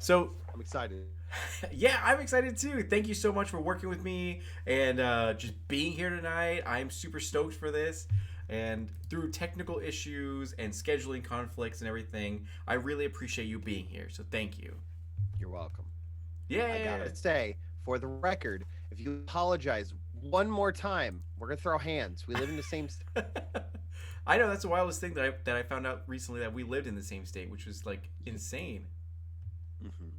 So, I'm excited. yeah, I'm excited too. Thank you so much for working with me and just being here tonight. I'm super stoked for this. And through technical issues and scheduling conflicts and everything, I really appreciate you being here. So, thank you. You're welcome. I Yeah. gotta say, for the record, if you apologize one more time, we're gonna throw hands. We live in the same state. I know that's the wildest thing that I found out recently that we lived in the same state, which was like insane. Mhm.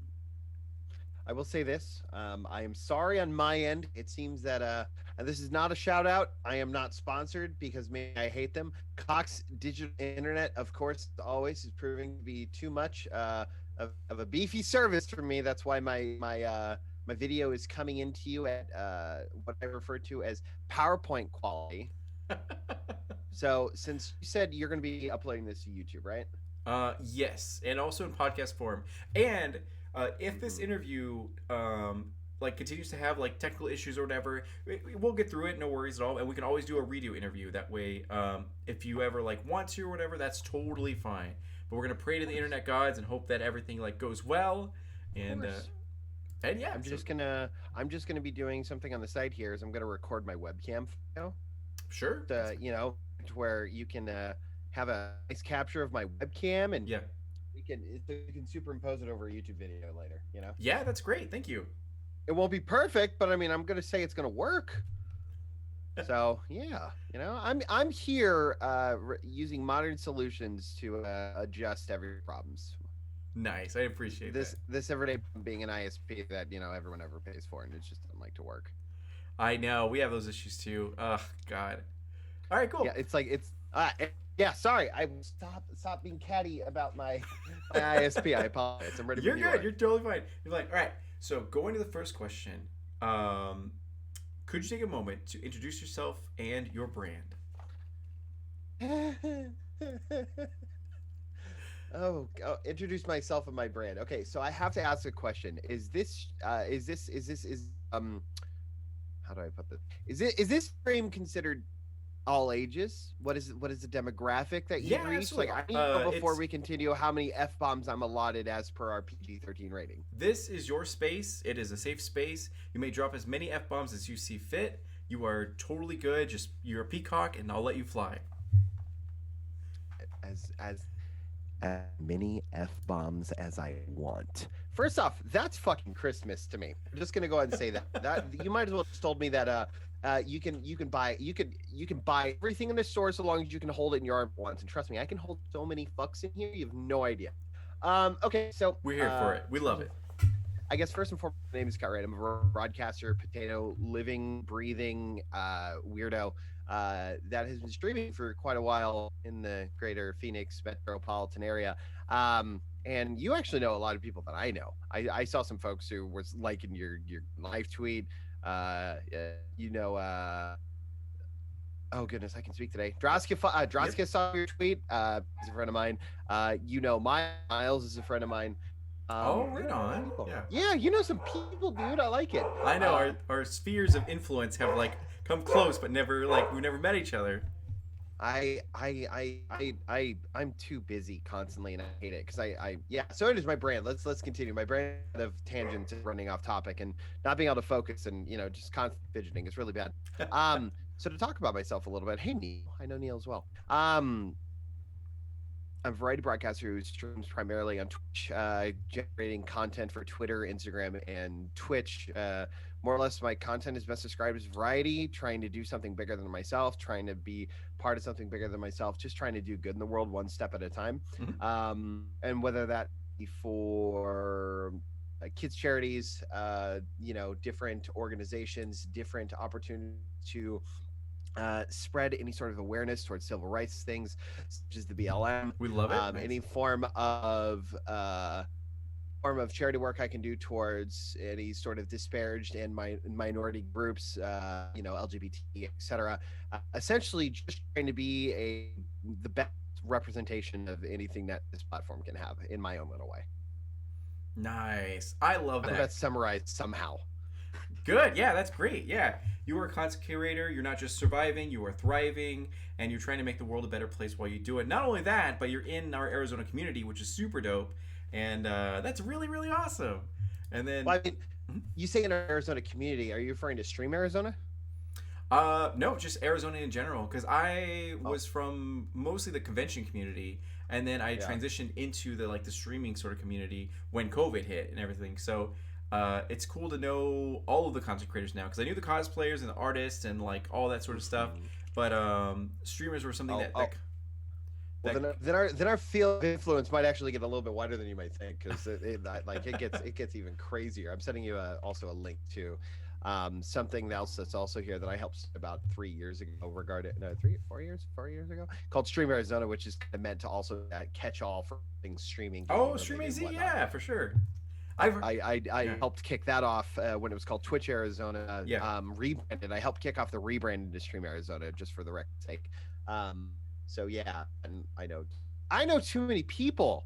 I will say this. I am sorry on my end. It seems that and this is not a shout out. I am not sponsored because man, I hate them. Cox Digital Internet, of course, always is proving to be too much of a beefy service for me. That's why my video is coming into you at what I refer to as PowerPoint quality. So since you said you're going to be uploading this to YouTube, right? Yes, and also in podcast form. And if this Mm-hmm. interview like continues to have like technical issues or whatever, we'll get through it. No worries at all, and we can always do a redo interview. That way, if you ever like want to or whatever, that's totally fine. But we're gonna pray to Of the course, internet gods and hope that everything like goes well. of And course. yeah, so I'm just gonna be doing something on the side here. Is I'm gonna record my webcam photo, sure, that's to where you can have a nice capture of my webcam, and yeah, you can superimpose it over a YouTube video later. yeah, that's great. Thank you. It won't be perfect, but I mean, I'm gonna say it's gonna work. So yeah, I'm here using modern solutions to adjust every problems. Nice, I appreciate that. This everyday being an ISP that everyone ever pays for, and it just doesn't like to work. I know we have those issues too. Ugh, God. All right, Yeah, cool. it's like yeah. Sorry, I stop being catty about my ISP. I apologize. I'm ready You're when you good. are. You're totally fine. You're like, all right. So going to the first question, um, could you take a moment to introduce yourself and your brand? Introduce myself and my brand. Okay, so I have to ask a question. Is how do I put this? Is this frame considered all ages? What is the demographic that Yeah, you've reached? Like, absolutely. I need to know before It's we continue how many f bombs I'm allotted as per our PG-13 rating. This is your space. It is a safe space. You may drop as many f bombs as you see fit. You are totally good. Just you're a peacock, and I'll let you fly. As many f bombs as I want. First off, that's fucking Christmas to me. I'm just gonna go ahead and say that. That you might as well just told me that you can buy everything in the store so long as you can hold it in your arm once. And trust me, I can hold so many fucks in here. You have no idea. Okay, so We're here for it. We love it. I guess first and foremost, my name is Cutwright. I'm a broadcaster, potato, living, breathing weirdo that has been streaming for quite a while in the greater Phoenix metropolitan area. And you actually know a lot of people that I know. I saw some folks who was liking your live tweet. You know, oh goodness, I can speak today. Droska Yep. saw your tweet. He's a friend of mine. Miles is a friend of mine. Oh, You right know some on. people. Yeah. Yeah, you know some people, dude. I like it. I know our spheres of influence have like come close, but never like we've never met each other. I'm too busy constantly, and I hate it because yeah. So it is my brand. Let's continue. My brand of tangents and running off topic and not being able to focus and just constant fidgeting is really bad. So to talk about myself a little bit, hey Neil, I know Neil as well. I'm a variety broadcaster who streams primarily on Twitch, generating content for Twitter, Instagram, and Twitch. More or less, my content is best described as variety, trying to do something bigger than myself, trying to be part of something bigger than myself, just trying to do good in the world one step at a time. Mhm. And whether that be for kids charities, different organizations, different opportunities to spread any sort of awareness towards civil rights things, such as the BLM, We love it. Nice. any form of charity work I can do towards any sort of disparaged and minority groups, LGBT, etc. Essentially, just trying to be the best representation of anything that this platform can have in my own little way. Nice. I love I hope that. that's summarized somehow. Good. Yeah, that's great. Yeah. You are a content curator. You're not just surviving, you are thriving, and you're trying to make the world a better place while you do it. Not only that, but you're in our Arizona community, which is super dope. and that's really really awesome. And then Well, I mean, you say in our Arizona community, are you referring to Stream Arizona? no, just Arizona in general, because I Oh, was from mostly the convention community, and then I yeah. transitioned into the like the streaming sort of community when COVID hit and everything. So it's cool to know all of the content creators now, because I knew the cosplayers and the artists and like all that sort of stuff, Hmm. but streamers were something Oh, that oh. Well, that then our field of influence might actually get a little bit wider than you might think, because like it gets even crazier. I'm sending you also a link to something else that's also here that I helped about 3 years ago regarding no 4 years ago, called Stream Arizona, which is meant to also catch all for things streaming, gaming oh, Stream related, AZ, and whatnot. yeah, for sure. I I've I, I yeah helped kick that off when it was called Twitch Arizona, yeah. rebranded. I helped kick off the rebrand into Stream Arizona, just for the record's sake. Um, so yeah, and I know too many people.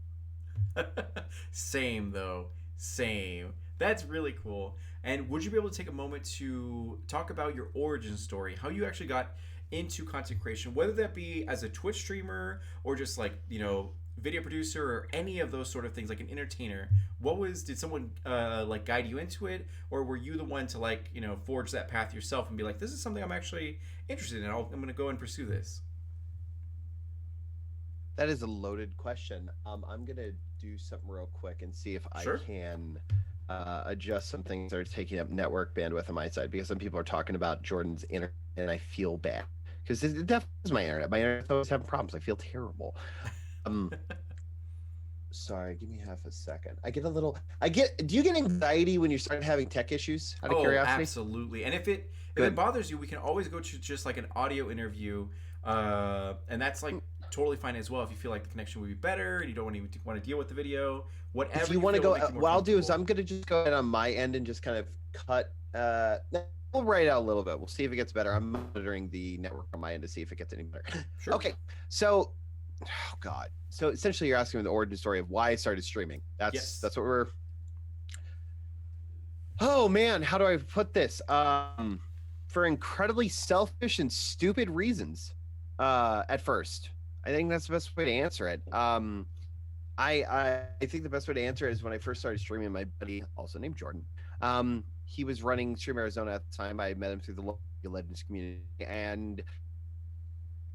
Same though. Same. That's really cool. And would you be able to take a moment to talk about your origin story, how you actually got into content creation, whether that be as a Twitch streamer or just like, video producer or any of those sort of things, like an entertainer? Did someone like guide you into it, or were you the one to like, forge that path yourself and be like, this is something I'm actually interested in. I'm going to go and pursue this? That is a loaded question. I'm gonna do something real quick and see if I Sure. can adjust some things that are taking up network bandwidth on my side, because some people are talking about Jordan's internet, and I feel bad because it definitely is my internet. My internet's always having problems. I feel terrible. Um, Sorry, give me half a second. Do you get anxiety when you start having tech issues, out of Oh, curiosity? absolutely. And if it Good. bothers you, we can always go to just like an audio interview, and that's like totally fine as well. If you feel like the connection would be better and you don't want to deal with the video, If whatever you you want to feel will go, make you more what I'll do is comfortable. I'm gonna just go ahead on my end and just kind of cut. We'll write out a little bit. We'll see if it gets better. I'm monitoring the network on my end to see if it gets any better. Sure. Okay, so, oh God, so essentially you're asking me the origin story of why I started streaming. That's Yes. that's what we're. Oh man, how do I put this? For incredibly selfish and stupid reasons. At first, I think that's the best way to answer it. I think the best way to answer it is when I first started streaming. My buddy, also named Jordan, he was running Stream Arizona at the time. I met him through the local Legends community, and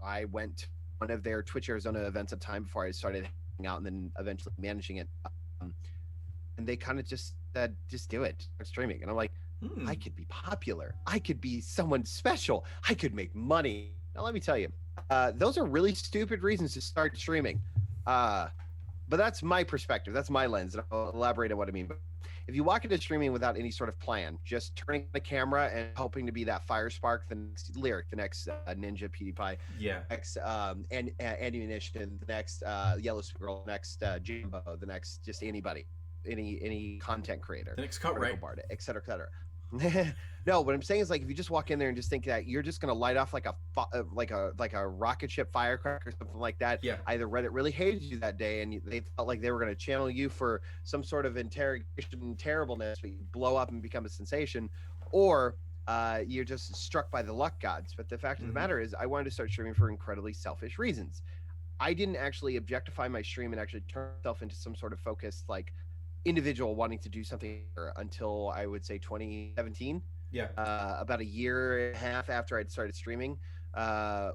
I went to one of their Twitch Arizona events at the time before I started hanging out, and then eventually managing it. Um, and they kind of just said, "Just do it, start streaming." And I'm like, I Hmm. could be popular. I could be someone special. I could make money. Now, let me tell you, those are really stupid reasons to start streaming. Uh, but that's my perspective. That's my lens, and I'll elaborate on what I mean. But if you walk into streaming without any sort of plan, just turning the camera and hoping to be that fire spark, the next lyric, the next Ninja PewDiePie, Yeah. next and ammunition, the next Yellow Squirrel, next Jimbo, the next just anybody, any content creator, The next article Cutwright. bard, et cetera, et cetera. No, what I'm saying is, like, if you just walk in there and just think that you're just gonna light off like a rocket ship firecracker or something like that, Yeah. either Reddit really hated you that day and they felt like they were gonna channel you for some sort of interrogation terribleness, but you blow up and become a sensation, or you're just struck by the luck gods. But the fact of the Mm-hmm. matter is, I wanted to start streaming for incredibly selfish reasons. I didn't actually objectify my stream and actually turn myself into some sort of focused, like, individual wanting to do something until I would say 2017, Yeah. about a year and a half after I'd started streaming, uh,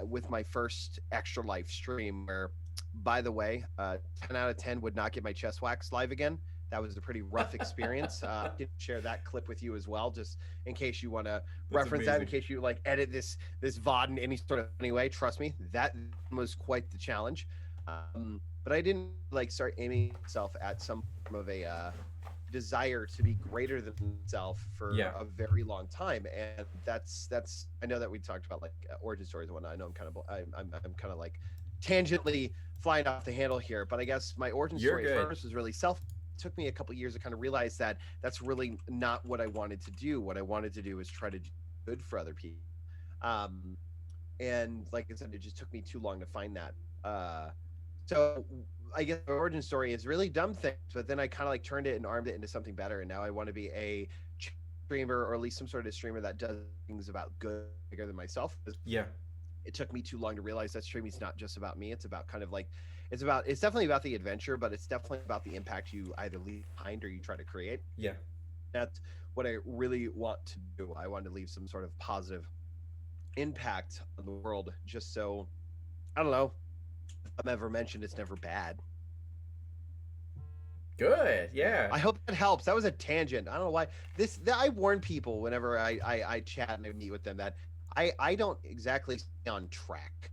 with my first Extra Life stream, where, by the way, 10 out of 10 would not get my chest waxed live again. That was a pretty rough experience. I did share that clip with you as well, just in case you want to That's reference that, in amazing. case you like edit this VOD in any sort of any way. Trust me, that was quite the challenge. But I didn't like start aiming myself at some form of a desire to be greater than myself for Yeah. a very long time, and that's I know that we talked about like origin stories and whatnot. I know I'm kind of like tangentially flying off the handle here, but I guess my origin You're story at good. first was really self. It took me a couple years to kind of realize that that's really not what I wanted to do. What I wanted to do was try to do good for other people. Um, and like I said, it just took me too long to find that. So I guess the origin story is really dumb things, but then I kind of like turned it and armed it into something better, and now I want to be a streamer, or at least some sort of streamer that does things about good bigger than myself. Yeah. It took me too long to realize that streaming is not just about me. It's about kind of like it's definitely about the adventure, but it's definitely about the impact you either leave behind or you try to create. Yeah. That's what I really want to do. I want to leave some sort of positive impact on the world, just so I don't know. If I'm ever mentioned, it's never bad. Good. Yeah. I hope that helps. That was a tangent. I don't know why I warn people whenever I chat and I meet with them that I don't exactly stay on track.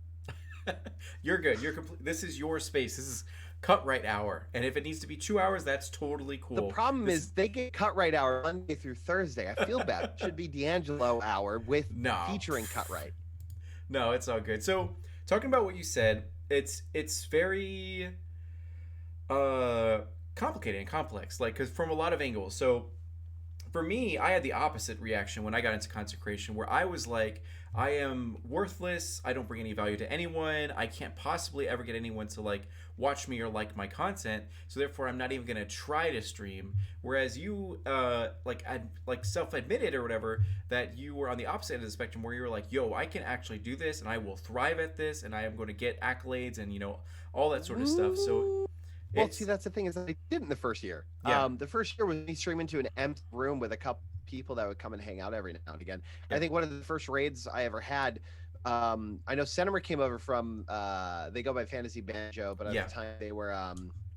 You're good. You're complete. This is your space. This is Cutwright hour, and if it needs to be 2 hours, that's totally The cool. problem This is they get Cutwright hour Monday through Thursday. I feel bad. It should be D'Angelo hour with no, featuring Cutwright. no, it's all good. So talking about what you said, it's very uh complicated and complex, like because from a lot of angles. So for me, I had the opposite reaction when I got into consecration, where I was like, I am worthless. I don't bring any value to anyone. I can't possibly ever get anyone to like watch me or like my content. So therefore, I'm not even gonna try to stream. Whereas you, like self-admitted or whatever, that you were on the opposite end of the spectrum, where you were like, Yo, I can actually do this, and I will thrive at this, and I am going to get accolades, and all that sort of stuff. So Well, see, it's that's the thing is I didn't the first year. yeah, The first year was me streaming to an empty room with a couple people that would come and hang out every now and again. I yeah, think one of the first raids I ever had. I know Cinemer came over from. They go by Fantasy Banjo, but at yeah. the time they were.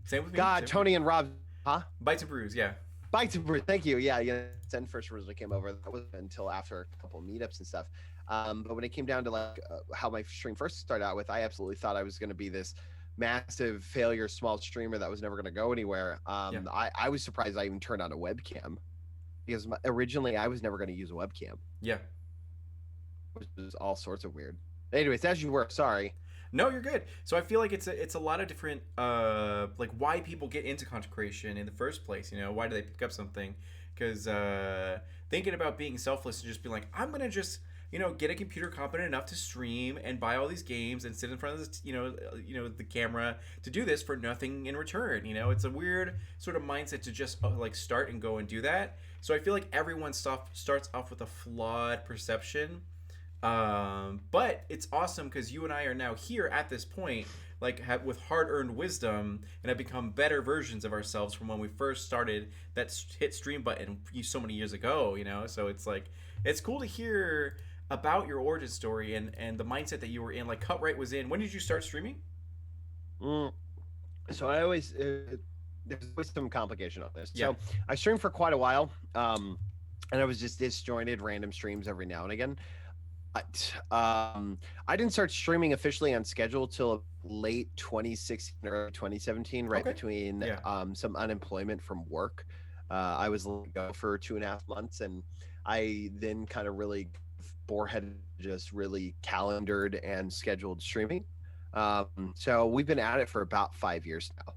Same with me. God, Same with me. Tony and Rob. Huh? Bites and brews. Yeah, Bites and Brew. Thank you. Yeah, yeah. Zen first originally came over. That was until after a couple of meetups and stuff. But when it came down to like how my stream first started out with, I absolutely thought I was going to be this massive failure, small streamer that was never going to go anywhere. yeah, I was surprised I even turned on a webcam because originally I was never going to use a webcam, yeah. which was all sorts of weird. Anyways, as you were, sorry. No, you're good. So I feel like it's a lot of different like why people get into consecration in the first place. Why do they pick up something? Because thinking about being selfless and just be like, I'm gonna just get a computer competent enough to stream and buy all these games and sit in front of this the camera to do this for nothing in return. It's a weird sort of mindset to just like start and go and do that. So I feel like everyone starts off with a flawed perception, but it's awesome because you and I are now here at this point, like with hard-earned wisdom, and have become better versions of ourselves from when we first started that hit stream button so many years ago. So it's like it's cool to hear about your origin story and the mindset that you were in. Like Cutwright was in. When did you start streaming? Mm. So I always there's always some complication on this. Yeah. So I streamed for quite a while, and I was just disjointed random streams every now and again. But I didn't start streaming officially on schedule till late 2016 or 2017, right Okay. between Yeah. some unemployment from work. I was let go for 2.5 months, and I then kind of really boreheaded, just really calendared and scheduled streaming. So we've been at it for about 5 years now.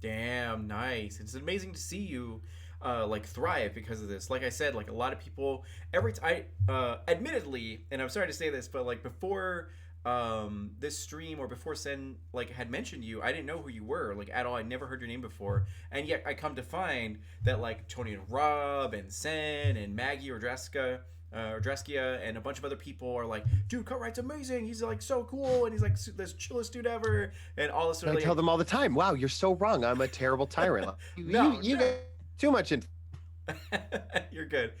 Damn, nice. It's amazing to see you like thrive because of this. Like I said, like a lot of people every time admittedly, and I'm sorry to say this, but like before this stream or before Sen like had mentioned you, I didn't know who you were like at all. I never heard your name before. And yet I come to find that like Tony and Rob and Sen and Maggie or Dreskia and a bunch of other people are like, dude, Cutwright's amazing. He's like so cool, and he's like this chillest dude ever, and all this sort I of. tell them all the time, "Wow, you're so wrong. I'm a terrible tyrant." No, you no. get too much info. You're good.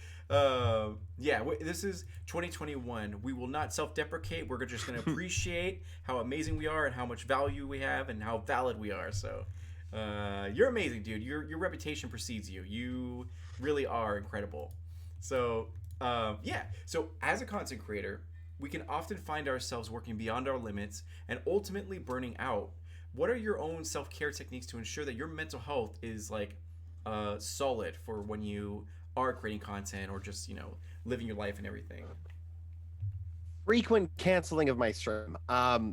Yeah, this is 2021. We will not self-deprecate. We're just going to appreciate how amazing we are and how much value we have and how valid we are. So, you're amazing, dude. Your reputation precedes you. You really are incredible. So, yeah. So, as a content creator, we can often find ourselves working beyond our limits and ultimately burning out. What are your own self-care techniques to ensure that your mental health is like solid for when you are creating content or just living your life and everything? Frequent canceling of my stream. I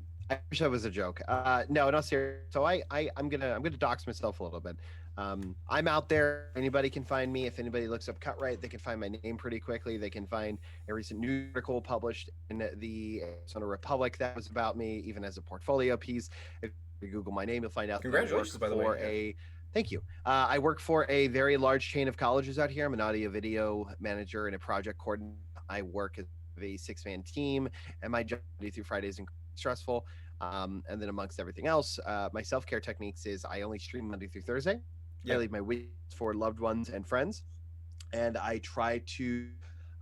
wish that was a joke. No, not serious. So I'm gonna dox myself a little bit. I'm out there. Anybody can find me. If anybody looks up Cutwright, they can find my name pretty quickly. They can find a recent news article published in the Arizona Republic that was about me, even as a portfolio piece. If you Google my name, you'll find out. Congratulations, by the way. Yeah. Thank you. I work for a very large chain of colleges out here. I'm an audio video manager and a project coordinator. I work as a 6-man team, and my job Monday through Friday is stressful. And then amongst everything else, my self-care techniques is I only stream Monday through Thursday. I Yeah. leave my weekends for loved ones and friends, and I try to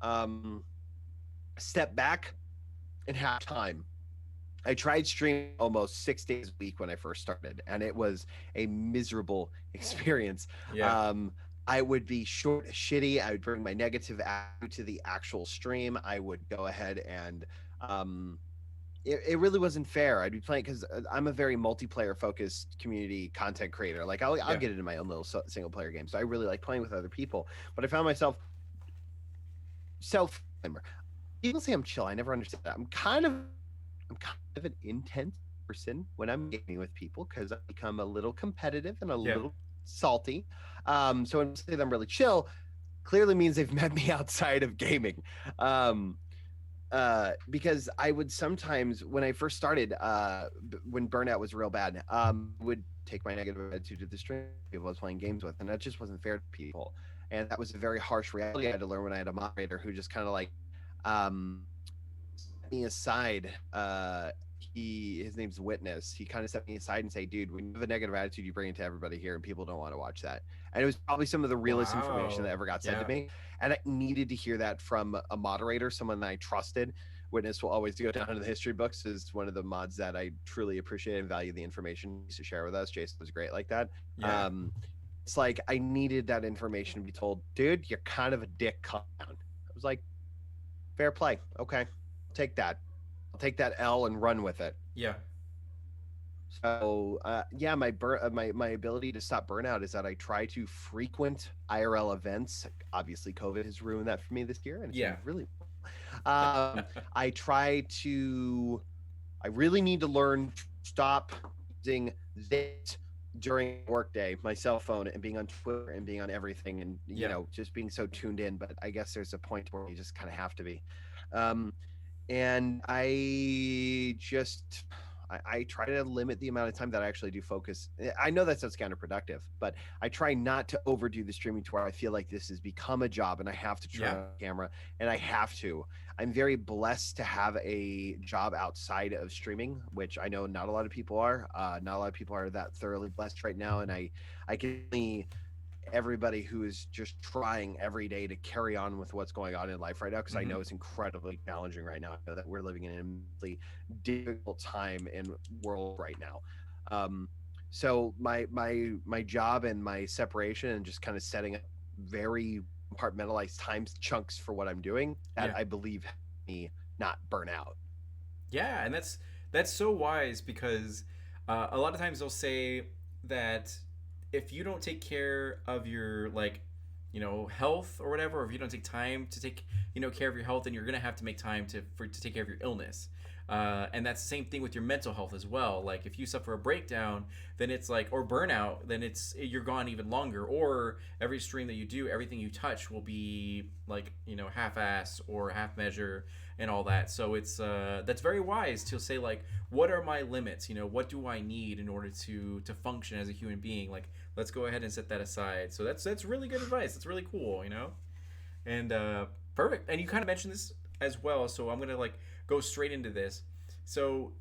um, step back and have time. I tried streaming almost 6 days a week when I first started, and it was a miserable experience. Yeah. Um, I would be short, shitty. I would bring my negative attitude to the actual stream. I would go ahead and um, it really wasn't fair. I'd be playing because I'm a very multiplayer focused community content creator. Like I'll Yeah. get into my own little single player game. So I really like playing with other people. But I found myself self timer. People say I'm chill. I never understood that. I'm kind of an intense person when I'm gaming with people because I become a little competitive and a Yeah. little salty. So when I say that I'm really chill, clearly means they've met me outside of gaming. Um, because I would sometimes, when I first started, when burnout was real bad, would take my negative attitude to the stream people I was playing games with, and that just wasn't fair to people. And that was a very harsh reality I had to learn when I had a moderator who just kind of like um, set me aside. His name's Witness. He kind of set me aside and say, "Dude, when you have a negative attitude, you bring it to everybody here, and people don't want to watch that." And it was probably some of the realest information that Wow. ever got said to Yeah. me, and I needed to hear that from a moderator, someone that I trusted. Witness will always go down in the history books as one of the mods that I truly appreciate and value the information he used to share with us. Jason was great like that. Yeah. It's like I needed that information to be told, dude, you're kind of a dick. Calm down. I was like, fair play. Okay, take that. I'll take that L and run with it. Yeah. So yeah, my ability to stop burnout is that I try to frequent IRL events. Obviously, COVID has ruined that for me this year, and it's been Yeah. really. I try to. I really need to learn to stop using this during workday, my cell phone, and being on Twitter and being on everything, and Yeah. just being so tuned in. But I guess there's a point where you just kind of have to be. Um, and I try to limit the amount of time that I actually do focus. I know that sounds counterproductive, but I try not to overdo the streaming to where I feel like this has become a job and I have to turn Yeah. on camera and I have to. I'm very blessed to have a job outside of streaming, which I know not a lot of people are. Not a lot of people are that thoroughly blessed right now, and I can only everybody who is just trying every day to carry on with what's going on in life right now because I Hmm. know it's incredibly challenging right now. I know that we're living in an immensely difficult time in world right now. Um, so my job and my separation and just kind of setting up very compartmentalized time chunks for what I'm doing that Yeah. I believe help me not burn out. Yeah, and that's so wise because a lot of times they'll say that if you don't take care of your like health or whatever, or if you don't take time to take care of your health, then you're gonna have to make time to take care of your illness. And that's the same thing with your mental health as well. Like if you suffer a breakdown, then it's like or burnout, then you're gone even longer. Or every stream that you do, everything you touch will be like half-ass or half measure and all that. So it's that's very wise to say like, what are my limits? What do I need in order to function as a human being? Like, let's go ahead and set that aside. So that's really good advice. That's really cool. And perfect. And you kind of mentioned this as well, so I'm gonna like go straight into this. So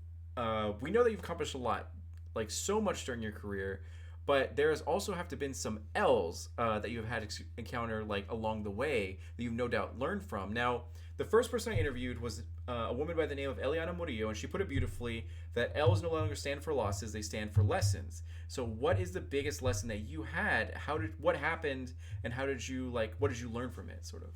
we know that you've accomplished a lot, like so much during your career, but there has also have to been some L's that you've had encounter like along the way that you've no doubt learned from. Now, the first person I interviewed was a woman by the name of Eliana Murillo, and she put it beautifully that L's no longer stand for losses; they stand for lessons. So, what is the biggest lesson that you had? What happened, and how did you what did you learn from it? Sort of.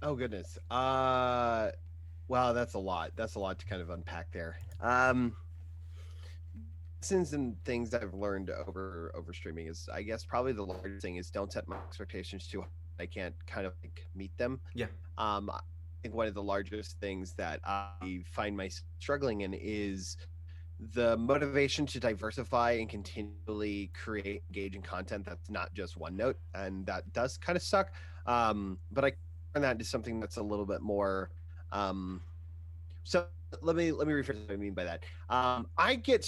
Oh goodness. Wow, that's a lot. That's a lot to kind of unpack there. Lessons and things I've learned over streaming is, I guess, probably the largest thing is don't set my expectations too high. I can't kind of like meet them. Yeah. I think one of the largest things that I find myself struggling in is the motivation to diversify and continually create engaging content that's not just one note, and that does kind of suck. But I turn that into something that's a little bit more. Um, so let me rephrase what I mean by that. I get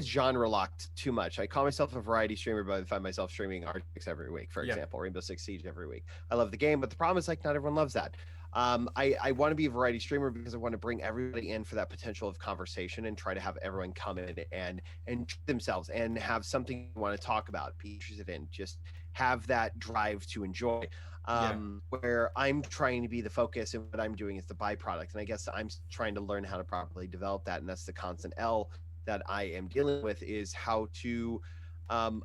genre locked too much. I call myself a variety streamer, but I find myself streaming R6 every week, for Yeah. example, Rainbow Six Siege every week. I love the game, but the problem is like not everyone loves that. I want to be a variety streamer because I want to bring everybody in for that potential of conversation and try to have everyone come in and enjoy themselves and have something you want to talk about, be interested in, just have that drive to enjoy. Yeah. Where I'm trying to be the focus and what I'm doing is the byproduct. And I guess I'm trying to learn how to properly develop that. And that's the constant L that I am dealing with, is how to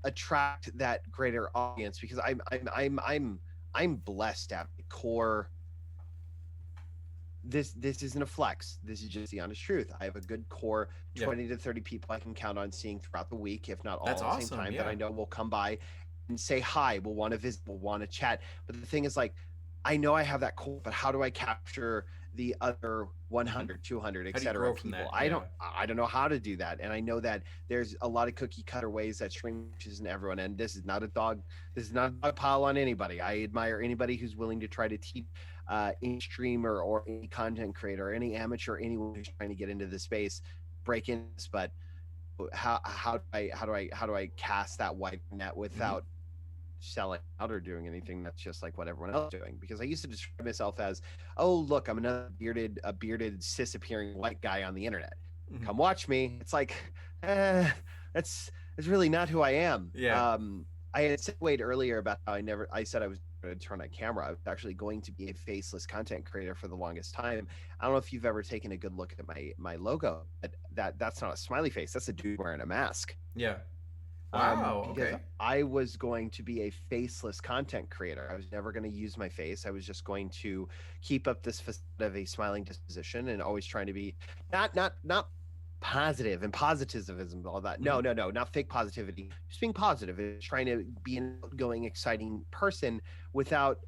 attract that greater audience, because I'm blessed at the core. This isn't a flex. This is just the honest truth. I have a good core, Yeah. 20 to 30 people I can count on seeing throughout the week, if not That's all at the same awesome. time, that I Yeah. know will come by and say hi, will want to visit, will want to chat. But the thing is, like, I know I have that core, but how do I capture the other Hmm. 100, 200, How do you etc. grow from people? that? I Yeah. don't I don't know how to do that. And I know that there's a lot of cookie cutter ways that stream reaches in everyone. And this is not a dog pile on anybody. I admire anybody who's willing to try to teach any streamer or any content creator, or any amateur, anyone who's trying to get into the space, break in this. But how do I cast that wide net Hmm. without selling out or doing anything that's just like what everyone else is doing? Because I used to describe myself as, oh look, I'm another bearded cis appearing white guy on the internet. Hmm. Come watch me. It's like, eh, that's really not who I am. Yeah. I had segued earlier about how I said I was going to turn on camera. I was actually going to be a faceless content creator for the longest time. I don't know if you've ever taken a good look at my logo, but that's not a smiley face. That's a dude wearing a mask. Yeah. Wow. Because Okay. I was going to be a faceless content creator. I was never going to use my face. I was just going to keep up this facade of a smiling disposition and always trying to be not positive and positivism, all that. Hmm. No, not fake positivity. Just being positive and trying to be an outgoing, exciting person without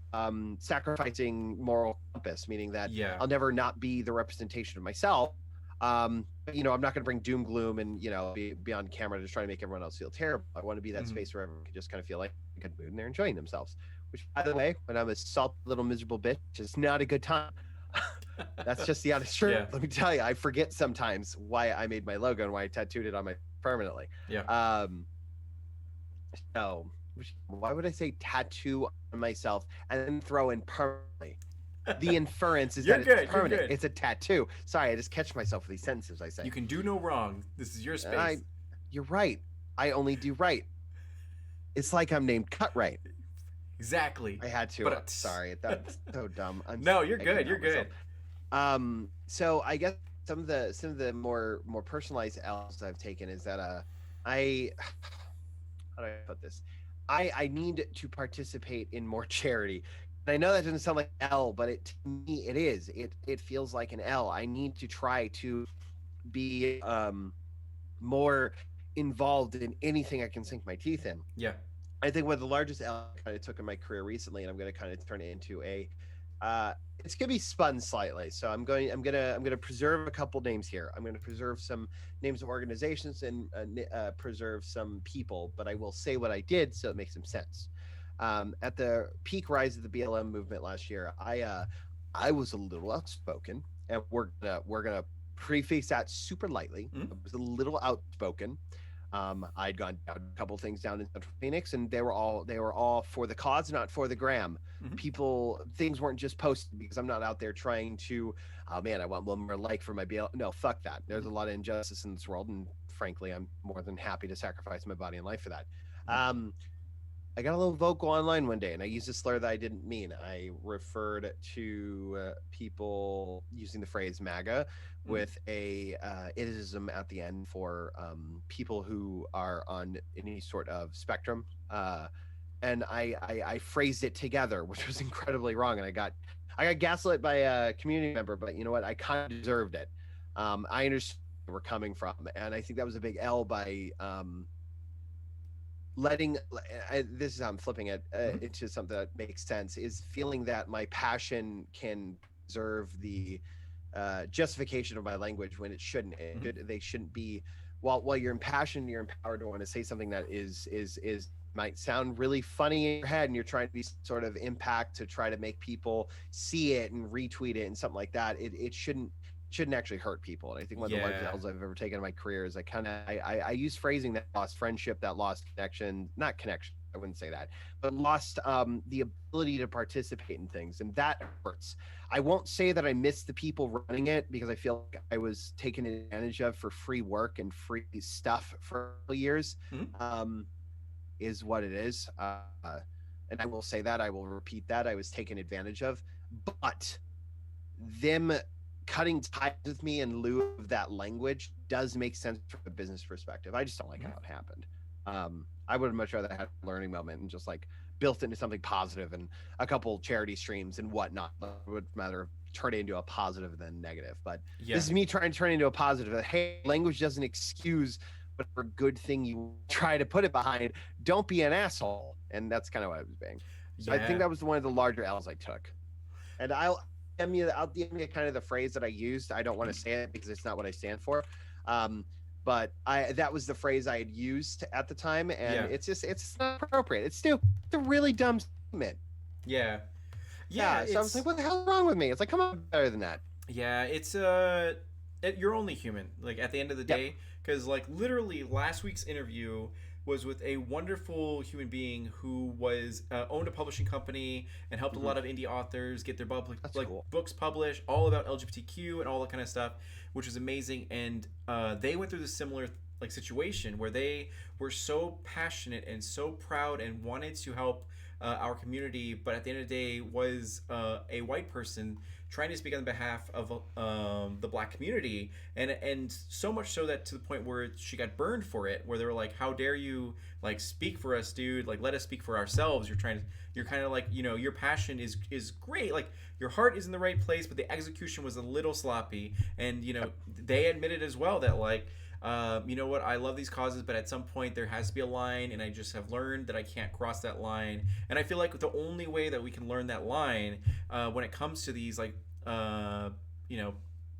sacrificing moral compass, meaning that Yeah. I'll never not be the representation of myself. I'm not going to bring doom gloom and be on camera to try to make everyone else feel terrible. I want to be that Hmm. space where everyone can just kind of feel like a good mood and they're enjoying themselves. Which, by the way, when I'm a salty little miserable bitch, is not a good time. That's just the honest truth. Yeah. Let me tell you, I forget sometimes why I made my logo and why I tattooed it on my permanently. Yeah. Um, so why would I say tattoo on myself and then throw in permanently? The inference is You're that it's good. You're permanent. good. It's a tattoo. Sorry, I just catch myself with these sentences I You say. can do no wrong. This is your I, space. you're right. I only do right. It's like I'm named Cutwright. Exactly. I had to. But it's Sorry, that's so dumb. no, you're I good. couldn't You're help myself. good. So I guess some of the more personalized L's I've taken is that I how do I put this? I need to participate in more charity. And I know that doesn't sound like L, but to me it is. It feels like an L. I need to try to be more involved in anything I can sink my teeth in. Yeah. I think one of the largest L I kind of took in my career recently, and I'm going to kind of turn it into a. It's going to be spun slightly, so I'm gonna preserve a couple names here. I'm going to preserve some names of organizations and preserve some people, but I will say what I did so it makes some sense. At the peak rise of the BLM movement last year, I was a little outspoken, and we're gonna preface that super lightly. Hmm. I was a little outspoken. I'd gone down a couple things down in Central Phoenix, and they were all for the cause, not for the gram. Hmm. Things weren't just posted because I'm not out there trying to. Oh man, I want one more like for my BL. No, fuck that. There's a lot of injustice in this world, and frankly, I'm more than happy to sacrifice my body and life for that. Um, I got a little vocal online one day, and I used a slur that I didn't mean. I referred to people using the phrase MAGA Hmm. with a itism at the end for people who are on any sort of spectrum. And I phrased it together, which was incredibly wrong, and I got gaslit by a community member. But you know what? I kind of deserved it. I understand where we're coming from, and I think that was a big L by letting this is how I'm flipping it Hmm. into something that makes sense, is feeling that my passion can deserve the justification of my language when it shouldn't. Hmm. They shouldn't be. While you're impassioned, you're empowered to want to say something that is might sound really funny in your head, and you're trying to be sort of impact to try to make people see it and retweet it and something like that. It shouldn't actually hurt people. And I think one of the largest Yeah. L's I've ever taken in my career is I use phrasing that lost friendship, that lost connection, not connection, I wouldn't say that, but lost the ability to participate in things, and that hurts. I won't say that I miss the people running it because I feel like I was taken advantage of for free work and free stuff for years. Mhm. Um, is what it is. And I will say that, I will repeat that, I was taken advantage of, but them cutting ties with me in lieu of that language does make sense from a business perspective. I just don't like Mhm. how it happened. I would have much rather had a learning moment and just like built it into something positive and a couple charity streams and whatnot. It would rather turn it into a positive than negative. But Yeah. this is me trying to turn it into a positive. That, hey, language doesn't excuse whatever good thing you try to put it behind. Don't be an asshole. And that's kind of what I was being. So I think Yeah. that was one of the larger L's I took. And I'll give you kind of the phrase that I used. I don't want to say it because it's not what I stand for. Um, but that was the phrase I had used at the time, and Yeah. it's not appropriate. It's stupid. It's a really dumb statement. Yeah. Yeah. Yeah. So I was like, what the hell's wrong with me? It's like, come on, better than that. Yeah, it's you're only human. Like at the end of the Yep. day, because like literally last week's interview was with a wonderful human being who was owned a publishing company and helped a Mm-hmm. lot of indie authors get their That's like cool. books published, all about LGBTQ and all that kind of stuff, which is amazing. And they went through this similar like situation where they were so passionate and so proud and wanted to help our community, but at the end of the day was a white person trying to speak on behalf of the black community, and so much so that to the point where she got burned for it, where they were like, "How dare you like speak for us, dude? Like let us speak for ourselves. You're kind of like your passion is great. Like your heart is in the right place, but the execution was a little sloppy." And they admitted as well that like. You know what? I love these causes, but at some point there has to be a line, and I just have learned that I can't cross that line. And I feel like the only way that we can learn that line when it comes to these like uh, you know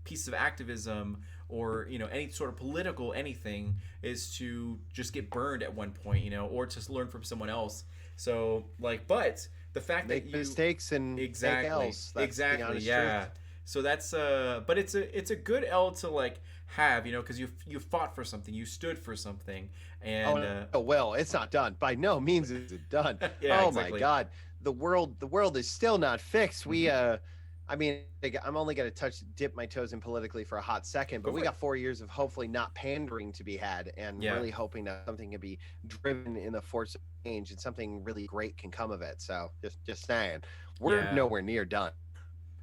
pieces of activism or any sort of political anything is to just get burned at one point, or to learn from someone else. So like, but the fact that Make you mistakes and take exactly L's. That's the exactly honest yeah. truth. So that's but it's a good L to like have, because you fought for something, you stood for something, and Oh no, well, it's not done. By no means is it done. yeah, Oh my exactly. God, the world is still not fixed. Hmm. I mean, I'm only going to dip my toes in politically for a hot second, Go but we for it. got 4 years of hopefully not pandering to be had, and Yeah. really hoping that something can be driven in the force of change, and something really great can come of it. So just saying, we're Yeah. nowhere near done.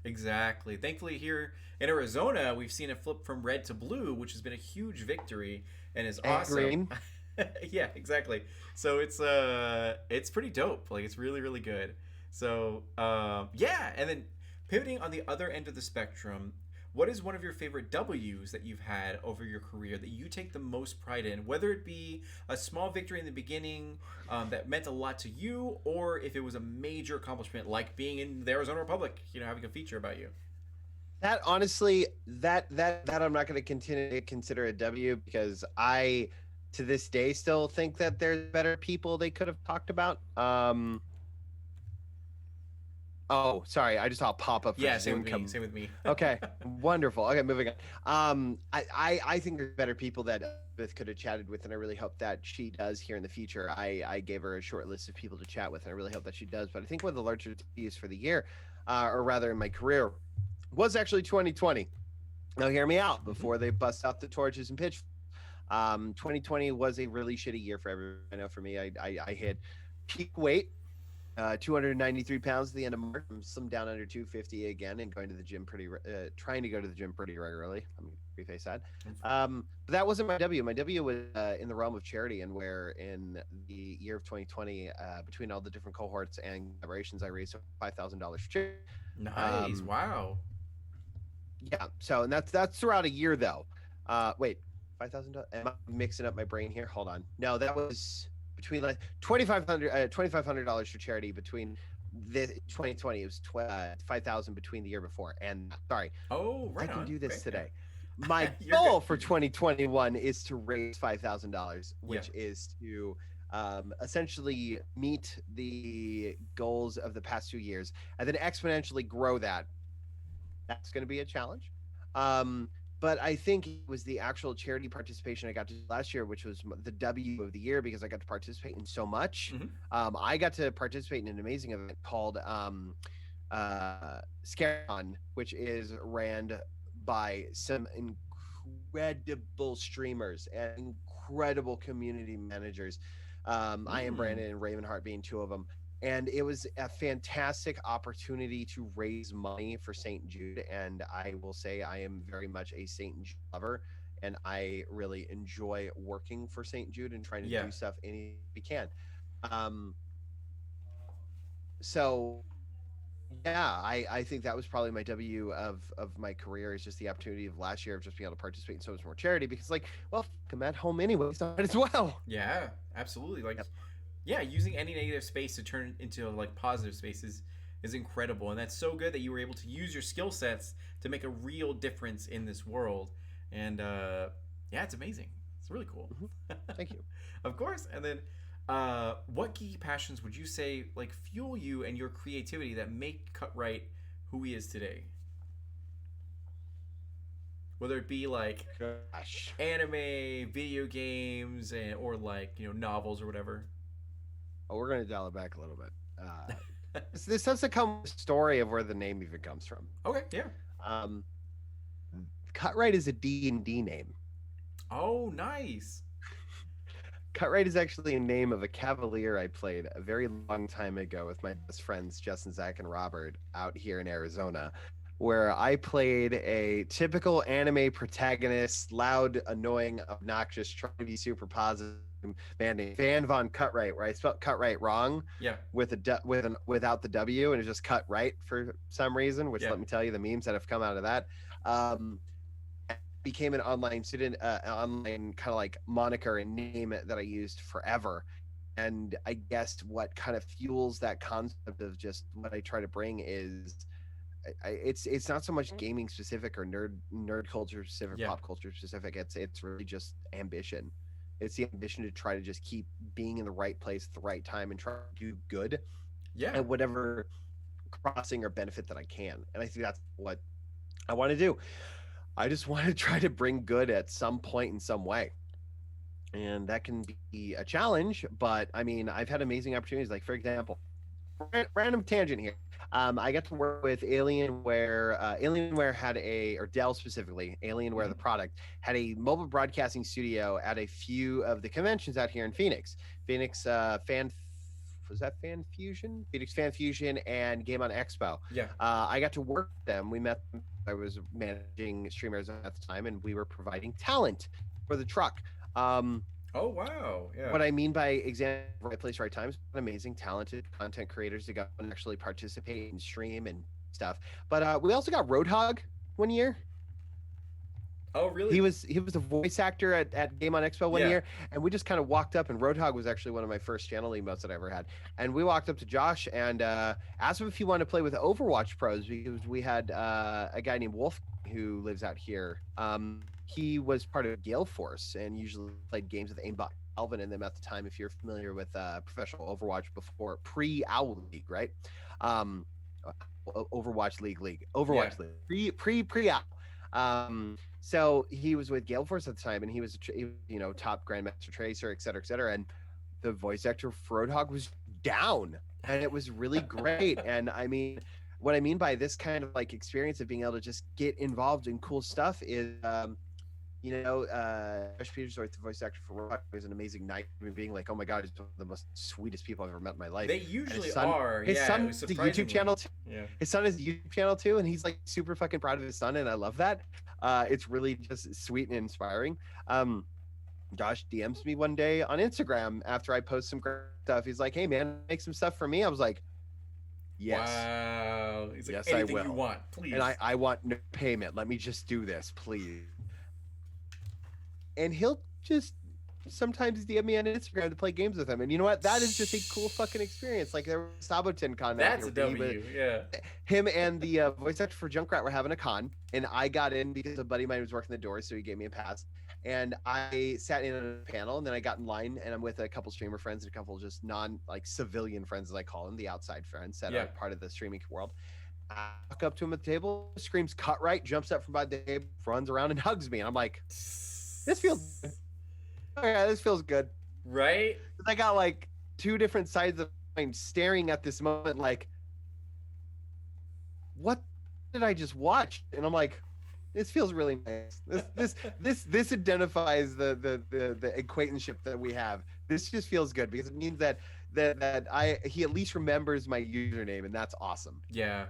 Exactly. Thankfully, here in Arizona, we've seen it flip from red to blue, which has been a huge victory and is And awesome. green. Yeah, exactly. So it's pretty dope. Like it's really really good. So yeah, and then pivoting on the other end of the spectrum, what is one of your favorite W's that you've had over your career that you take the most pride in? Whether it be a small victory in the beginning that meant a lot to you, or if it was a major accomplishment like being in the Arizona Republic, having a feature about you. That honestly, that I'm not going to continue to consider a W because I, to this day, still think that there's better people they could have talked about. Oh, sorry, I just saw a pop up for Yeah, same with Zoom me. come. Same with me. Okay, wonderful. Okay, moving on. I think there's better people that Beth could have chatted with, and I really hope that she does here in the future. I gave her a short list of people to chat with, and I really hope that she does. But I think one of the larger W's for the year, or rather in my career, was actually 2020. Now, hear me out Mhm. before they bust out the torches and pitch. 2020 was a really shitty year for everyone. I know for me, I hit peak weight, 293 pounds at the end of March. I'm slim down under 250 again, and going to the gym trying to go to the gym pretty regularly. I'm gonna preface that. But that wasn't my W. My W was in the realm of charity, and where in the year of 2020, between all the different cohorts and collaborations, I raised $5,000 for charity. Nice. Um, Wow. yeah. So, and that's throughout a year though. Wait, $5,000. Am I mixing up my brain here? Hold on. No, that was between like $2,500 for charity between the 2020. It was 5,000 between the year before. And sorry, Oh, I right can on. do Okay. this Yeah. today. My You're good. goal for 2021 is to raise $5,000, Yeah. which is to essentially meet the goals of the past 2 years and then exponentially grow that. That's going to be a challenge. Um, but I think it was the actual charity participation I got to do last year, which was the W of the year because I got to participate in so much. Hmm. I got to participate in an amazing event called Scarecon, which is ran by some incredible streamers and incredible community managers. I am Mm. Brandon and Ravenheart being two of them. And it was a fantastic opportunity to raise money for St. Jude. And I will say I am very much a St. Jude lover. And I really enjoy working for St. Jude and trying to Yeah. do stuff any we can. Um, so yeah, I think that was probably my W of my career is just the opportunity of last year of just being able to participate in so much more charity because like, well, I'm at home anyway, so might as well. Yeah. Absolutely. Like, Yep. yeah, using any negative space to turn into like positive spaces is incredible, and that's so good that you were able to use your skill sets to make a real difference in this world. And yeah, it's amazing. It's really cool. Mhm. Thank you. Of course. And then, what geeky passions would you say like fuel you and your creativity that make Cutwright who he is today? Whether it be like Gosh. anime, video games, and or like novels or whatever. Oh, we're gonna dial it back a little bit. This doesn't come with a story of where the name even comes from. Okay, yeah. Um, Cutwright is a D&D name. Oh, nice. Cutwright is actually a name of a cavalier I played a very long time ago with my best friends Justin, Zach, and Robert out here in Arizona, where I played a typical anime protagonist, loud, annoying, obnoxious, trying to be super positive, man named Van Von Cutwright, where I spelled Cutwright wrong Yeah, with without the W, and it's just cut right for some reason. Which yeah, let me tell you, the memes that have come out of that. Um, became an online student, online kind of like moniker and name that I used forever. And I guess what kind of fuels that concept of just what I try to bring is it's not so much gaming specific or nerd culture specific, yeah, pop culture specific. It's really just ambition. It's the ambition to try to just keep being in the right place at the right time and try to do good yeah, at whatever crossing or benefit that I can. And I think that's what I want to do. I just want to try to bring good at some point in some way. And that can be a challenge, but I mean, I've had amazing opportunities. Like, for example, random tangent here. I got to work with Alienware. Alienware had or Dell specifically, Alienware, hmm the product, had a mobile broadcasting studio at a few of the conventions out here in Phoenix. Phoenix was that Fan Fusion? Phoenix Fan Fusion and Game on Expo. yeah. I got to work with them. We met. I was managing streamers at the time, and we were providing talent for the truck. Um, Oh, wow. Yeah, what I mean by example, right place, right times, amazing, talented content creators to go and actually participate and stream and stuff. But we also got Roadhog one year. oh, really? He was a voice actor at Game on Expo one Yeah. year, and we just kind of walked up, and Roadhog was actually one of my first channel emotes that I ever had. And we walked up to Josh and asked him if he wanted to play with Overwatch pros because we had a guy named Wolf who lives out here. He was part of Gale Force and usually played games with Aimbot Alvin in them at the time. If you're familiar with professional Overwatch before pre-Owl League, right? Um, Overwatch Yeah. Overwatch League, pre-Owl. So he was with Gale Force at the time, and he was top Grandmaster Tracer, et cetera, et cetera. And the voice actor for Roadhog was down, and it was really great. And I mean, what I mean by this kind of like experience of being able to just get involved in cool stuff is, Josh Peters, the voice actor for Roadhog, was an amazing night. Being like, oh my god, he's one of the most sweetest people I've ever met in my life. They And usually his son, are. his Yeah, son it was has a YouTube surprisingly. channel too. Yeah. His son has a YouTube channel too, and he's like super fucking proud of his son, and I love that. It's really just sweet and inspiring. Josh DMs me one day on Instagram after I post some great stuff. He's like, "Hey man, make some stuff for me." I was like, "Yes, Wow. He's like, yes, I anything you will." want, please. And I want no payment. Let me just do this, please. And he'll just sometimes DM me on Instagram to play games with him. And you know what? That is just a cool fucking experience. Like there was Sabotin con. That's a W. Yeah. Him and the voice actor for Junkrat were having a con, and I got in because a buddy of mine was working the door, so he gave me a pass. And I sat in on a panel, and then I got in line, and I'm with a couple streamer friends and a couple just civilian friends, as I call them, the outside friends that Yeah. are part of the streaming world. I walk up to him at the table, screams Cutwright, jumps up from by the table, runs around and hugs me. And I'm like, this feels good. Oh, yeah, this feels good. Right? I got like two different sides of mind staring at this moment, like, what did I just watch? And I'm like, this feels really nice. This identifies the acquaintanceship that we have. This just feels good because it means that he at least remembers my username, and that's awesome. Yeah.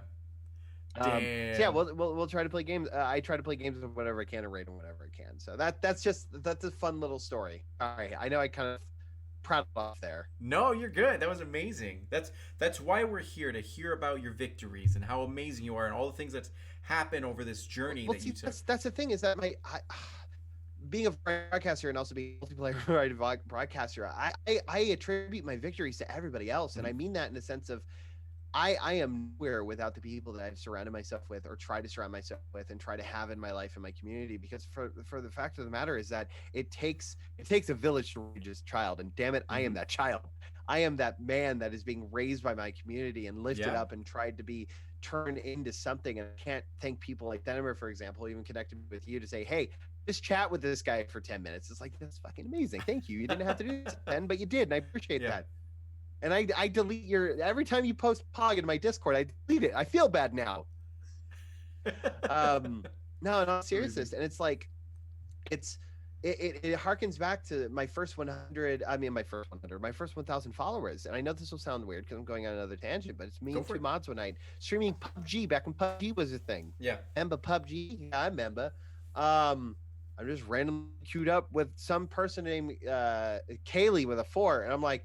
So yeah, Damn. we'll try to play games. I try to play games of whatever I can and rate them whatever I can. So that's a fun little story. All right, I know I kind of prattled off there. No, you're good. That was amazing. That's why we're here, to hear about your victories and how amazing you are and all the things that's happened over this journey Well, that see, you took. that's the thing is that being a broadcaster and also being a multiplayer broadcaster, I attribute my victories to everybody else, and I Mhm. mean that in the sense of I am nowhere without the people that I've surrounded myself with or try to surround myself with and try to have in my life and my community. Because for the fact of the matter is that it takes a village to raise a child, and damn it, I am Mhm. that child. I am that man that is being raised by my community and lifted Yeah. up and tried to be turned into something. And I can't thank people like Denver, for example, even connected with you to say, hey, just chat with this guy for 10 minutes. It's like, that's fucking amazing. Thank you. You didn't have to do this then, but you did. And I appreciate Yeah. that. And I delete your every time you post pog in my Discord, I delete it. I feel bad now. Um, no, in all Amazing. seriousness, and it's like it's it harkens back to my first 100. I mean, my first 100, my first 1,000 followers. And I know this will sound weird because I'm going on another tangent, but it's me Go and for two it. mods one night streaming PUBG back when PUBG was a thing. Yeah. Remember PUBG? Yeah, I remember. I'm just randomly queued up with some person named Kaylee with a 4, and I'm like,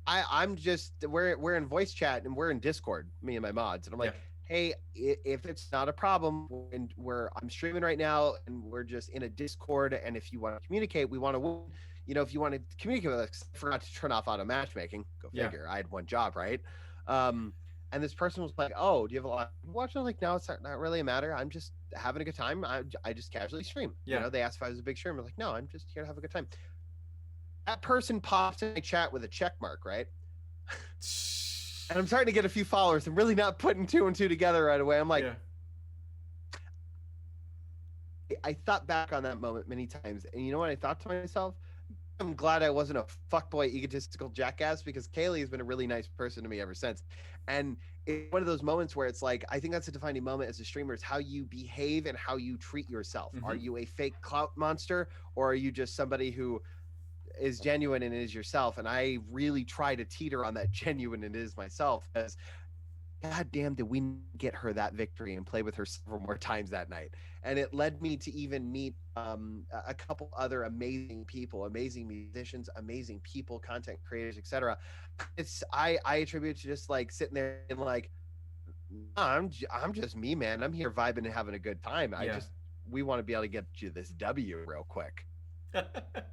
I'm just we're in voice chat and we're in Discord, me and my mods, and I'm Yeah. like, hey, if it's not a problem, and I'm streaming right now, and we're just in a Discord, and if you want to communicate, we want to win. If you want to communicate with us, I forgot to turn off auto matchmaking. Go Yeah. figure. I had one job, right? Um, and this person was like, "Oh, do you have a lot of watch?" I was like, "No, it's not really a matter. I'm just having a good time. I just casually stream." Yeah. They asked if I was a big streamer. I was like, "No, I'm just here to have a good time." That person pops in my chat with a check mark, right? And I'm starting to get a few followers. I'm really not putting two and two together right away. I'm like, Yeah. I thought back on that moment many times, and you know what I thought to myself? I'm glad I wasn't a fuckboy egotistical jackass, because Kaylee has been a really nice person to me ever since. And it's one of those moments where it's like, I think that's a defining moment as a streamer, is how you behave and how you treat yourself. Mhm. Are you a fake clout monster, or are you just somebody who is genuine and is yourself? And I really try to teeter on that genuine and is myself, because God damn, did we get her that victory and play with her several more times that night. And it led me to even meet a couple other amazing people, amazing musicians, amazing people, content creators, etc. I attribute to just like sitting there and like, I'm just me, man. I'm here vibing and having a good time. Yeah. We want to be able to get you this W real quick.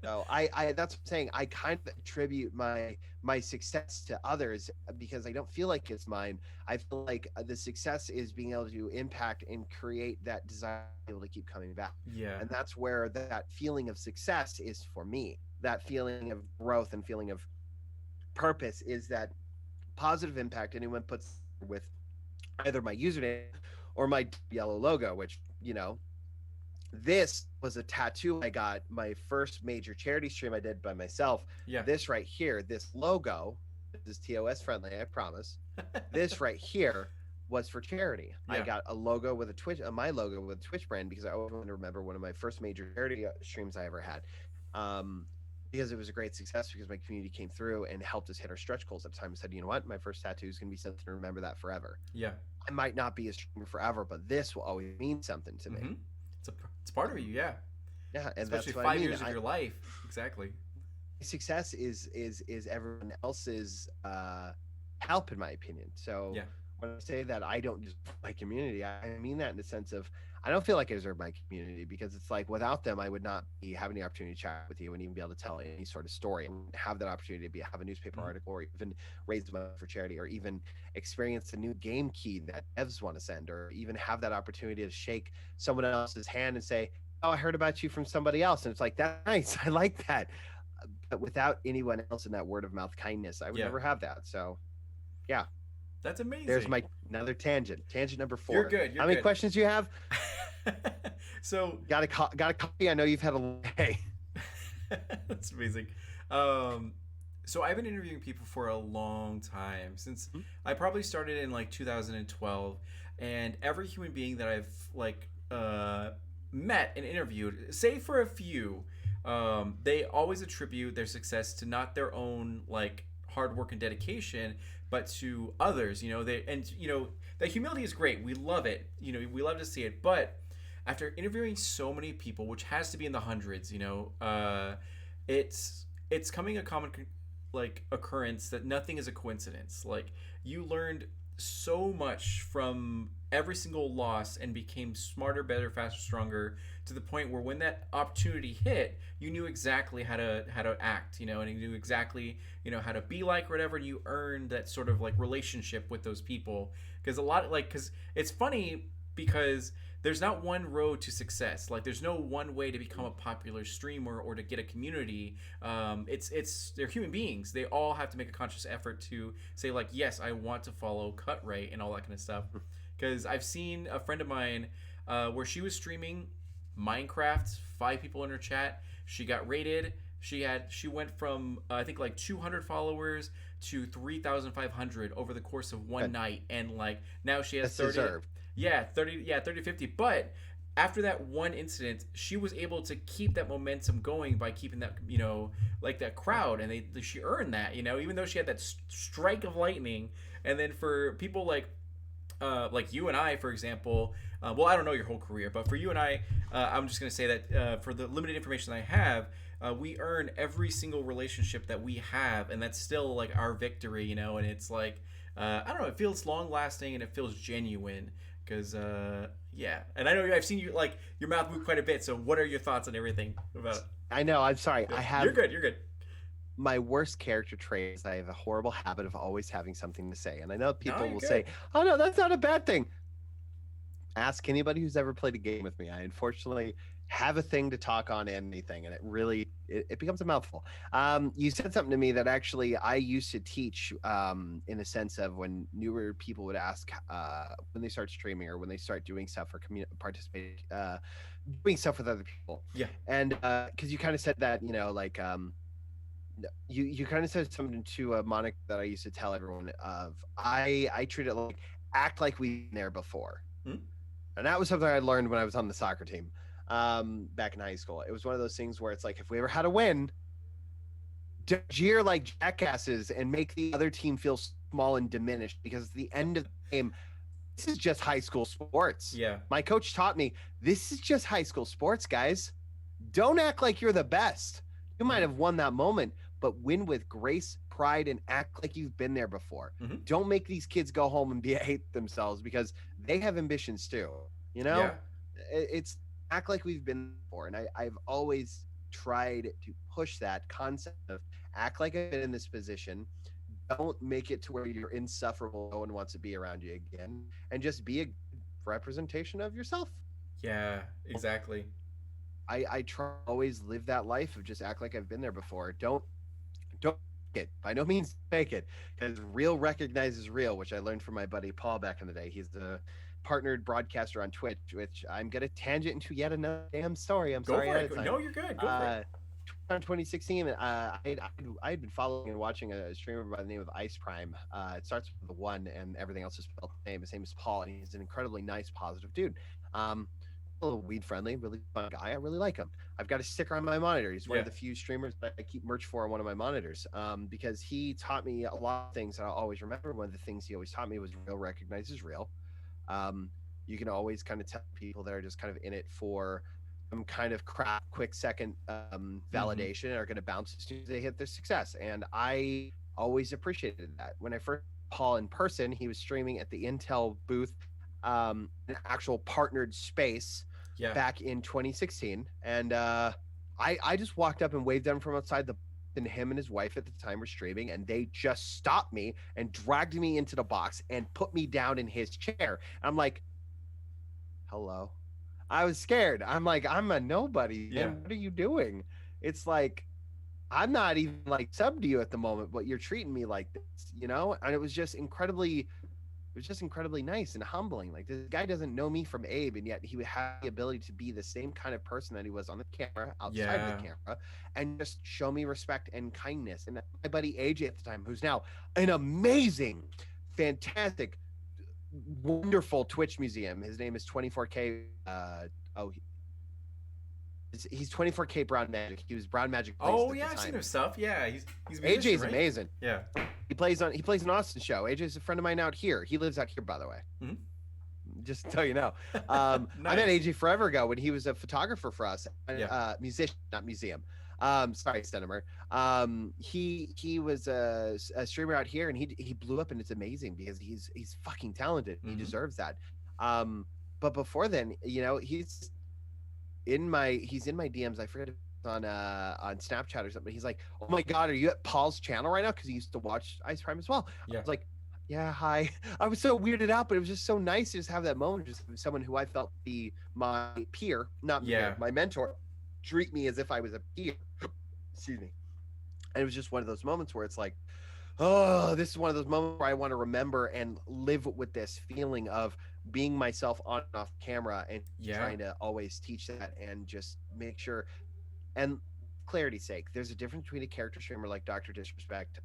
So that's what I'm saying. I kind of attribute my success to others, because I don't feel like it's mine. I feel like the success is being able to impact and create that desire to be able to keep coming back. Yeah. And that's where that feeling of success is for me. That feeling of growth and feeling of purpose is that positive impact anyone puts with either my username or my yellow logo, which, this was a tattoo I got my first major charity stream I did by myself. Yeah. This right here, this logo, this is TOS friendly, I promise. This right here was for charity. Yeah. I got a logo with a Twitch, my logo with a Twitch brand, because I always want to remember one of my first major charity streams I ever had. Because it was a great success, because my community came through and helped us hit our stretch goals at the time and said, you know what, my first tattoo is going to be something to remember that forever. Yeah. I might not be a streamer forever, but this will always mean something to me. Mm-hmm. It's part of you, yeah. Yeah, and especially that's what 5 I mean. years of your life, exactly. Success is everyone else's help, in my opinion. So yeah. When I say that I don't deserve my community, I mean that in the sense of I don't feel like I deserve my community, because it's like without them, I would not be having the opportunity to chat with you and even be able to tell any sort of story and have that opportunity to have a newspaper article, or even raise money for charity, or even experience a new game key that devs want to send, or even have that opportunity to shake someone else's hand and say, oh, I heard about you from somebody else. And it's like, that's nice. I like that. But without anyone else in that word of mouth kindness, I would never have that. So, yeah. That's There's amazing. my another tangent. Tangent number You're 4. good. You're How many good. questions do you have? So Got a copy. I know you've had a long day. that's amazing. Um, so I've been interviewing people for a long time since I probably started in like 2012, and every human being that I've like met and interviewed, save for a few, they always attribute their success to not their own like hard work and dedication, but to others. That humility is great. We love it. We love to see it, but after interviewing so many people, which has to be in the hundreds, it's coming a common like occurrence that nothing is a coincidence. Like you learned so much from every single loss and became smarter, better, faster, stronger to the point where when that opportunity hit, you knew exactly how to act, and you knew exactly how to be like or whatever. And you earned that sort of like relationship with those people because because it's funny because there's not one road to success. Like there's no one way to become a popular streamer or to get a community. It's they're human beings. They all have to make a conscious effort to say like, yes, I want to follow Cutwright and all that kind of stuff. Because I've seen a friend of mine where she was streaming Minecraft, 5 people in her chat. She got rated. She went from I think like 200 followers to 3,500 over the course of one Good. night, and like now she has That's 30. deserved. Yeah, 30, yeah, 30 to 50. But after that one incident, she was able to keep that momentum going by keeping that, like that crowd. And she earned that, even though she had that strike of lightning. And then for people like you and I, for example, well, I don't know your whole career, but for you and I'm just going to say that for the limited information I have, we earn every single relationship that we have, and that's still like our victory, and it's like, I don't know, it feels long lasting and it feels genuine because, yeah. And I know I've seen you, like, your mouth move quite a bit, so what are your thoughts on everything about it? I know. I'm sorry. I You're have good, you're good. my worst character trait is I have a horrible habit of always having something to say. And I know No, people you're will good. say, "Oh no, that's not a bad thing." Ask anybody who's ever played a game with me. I unfortunately have a thing to talk on anything, and it becomes a mouthful. You said something to me that actually I used to teach in a sense of when newer people would ask when they start streaming or when they start doing stuff or participating, doing stuff with other people. Yeah. And because you kind of said that, like you kind of said something to a moniker that I used to tell everyone of I treat it like act like we've been there before. Hmm? And that was something I learned when I was on the soccer team back in high school. It was one of those things where it's like if we ever had a win, jeer like jackasses and make the other team feel small and diminished because at the end of the game, this is just high school sports. Yeah. My coach taught me this is just high school sports, guys. Don't act like you're the best. You might have won that moment, but win with grace, pride, and act like you've been there before. Mm-hmm. Don't make these kids go home and hate themselves because they have ambitions too. Yeah. It's act like we've been before. And I've always tried to push that concept of act like I've been in this position. Don't make it to where you're insufferable. No one wants to be around you again. And just be a representation of yourself. Yeah, exactly. I try to always live that life of just act like I've been there before. Don't fake it. By no means fake it. Because real recognizes real, which I learned from my buddy Paul back in the day. He's the partnered broadcaster on Twitch, which I'm gonna tangent into yet another damn story. I'm Go sorry. for it. No, you're good. Go for it. In 2016, I had been following and watching a streamer by the name of Ice Prime. It starts with the one, and everything else is spelled the same. His name is Paul, and he's an incredibly nice, positive dude. A little weed friendly, really fun guy. I really like him. I've got a sticker on my monitor. He's one of the few streamers that I keep merch for on one of my monitors because he taught me a lot of things that I'll always remember. One of the things he always taught me was real recognizes real. You can always kind of tell people that are just kind of in it for some kind of crap, quick second validation are going to bounce as soon as they hit their success. And I always appreciated that. When I first saw Paul in person, he was streaming at the Intel booth, an actual partnered space back in 2016. And I just walked up and waved at him from outside the and him and his wife at the time were streaming, and they just stopped me and dragged me into the box and put me down in his chair. I'm like, hello. I was scared. I'm like, I'm a nobody. Yeah. And what are you doing? It's like, I'm not even like sub to you at the moment, but you're treating me like this, you know? And it was just incredibly nice and humbling. Like this guy doesn't know me from Abe, and yet he would have the ability to be the same kind of person that he was on the camera, outside of the Yeah. camera, and just show me respect and kindness. And my buddy AJ at the time, who's now an amazing, fantastic, wonderful Twitch museum. His name is 24K. Oh, he's 24K Brown Magic. He was Brown Magic Priest Oh at the yeah, I've seen time. his stuff. Yeah, he's a musician, AJ's right? amazing. Yeah. He plays an Austin show. AJ's a friend of mine out here. He lives out here, by the way. Mhm. Just so you know. I met Nice. AJ forever ago when he was a photographer for us, Yeah. musician, not museum. Sorry, Stenheimer. He was a streamer out here, and he blew up, and it's amazing because he's fucking talented. He Mhm. deserves that. But before then, he's in my DMs. I forget if it's on Snapchat or something. He's like, "Oh my god, are you at Paul's channel right now?" Because he used to watch Ice Prime as well. I Yeah. was like, "Yeah, hi." I was so weirded out, but it was just so nice to just have that moment, just with someone who I felt be my peer, not Yeah. my mentor, treat me as if I was a peer. Excuse me. And it was just one of those moments where it's like, oh, this is one of those moments where I want to remember and live with this feeling of being myself on and off camera, and Yeah. trying to always teach that and just make sure. And clarity's sake, there's a difference between a character streamer like Dr. Disrespect,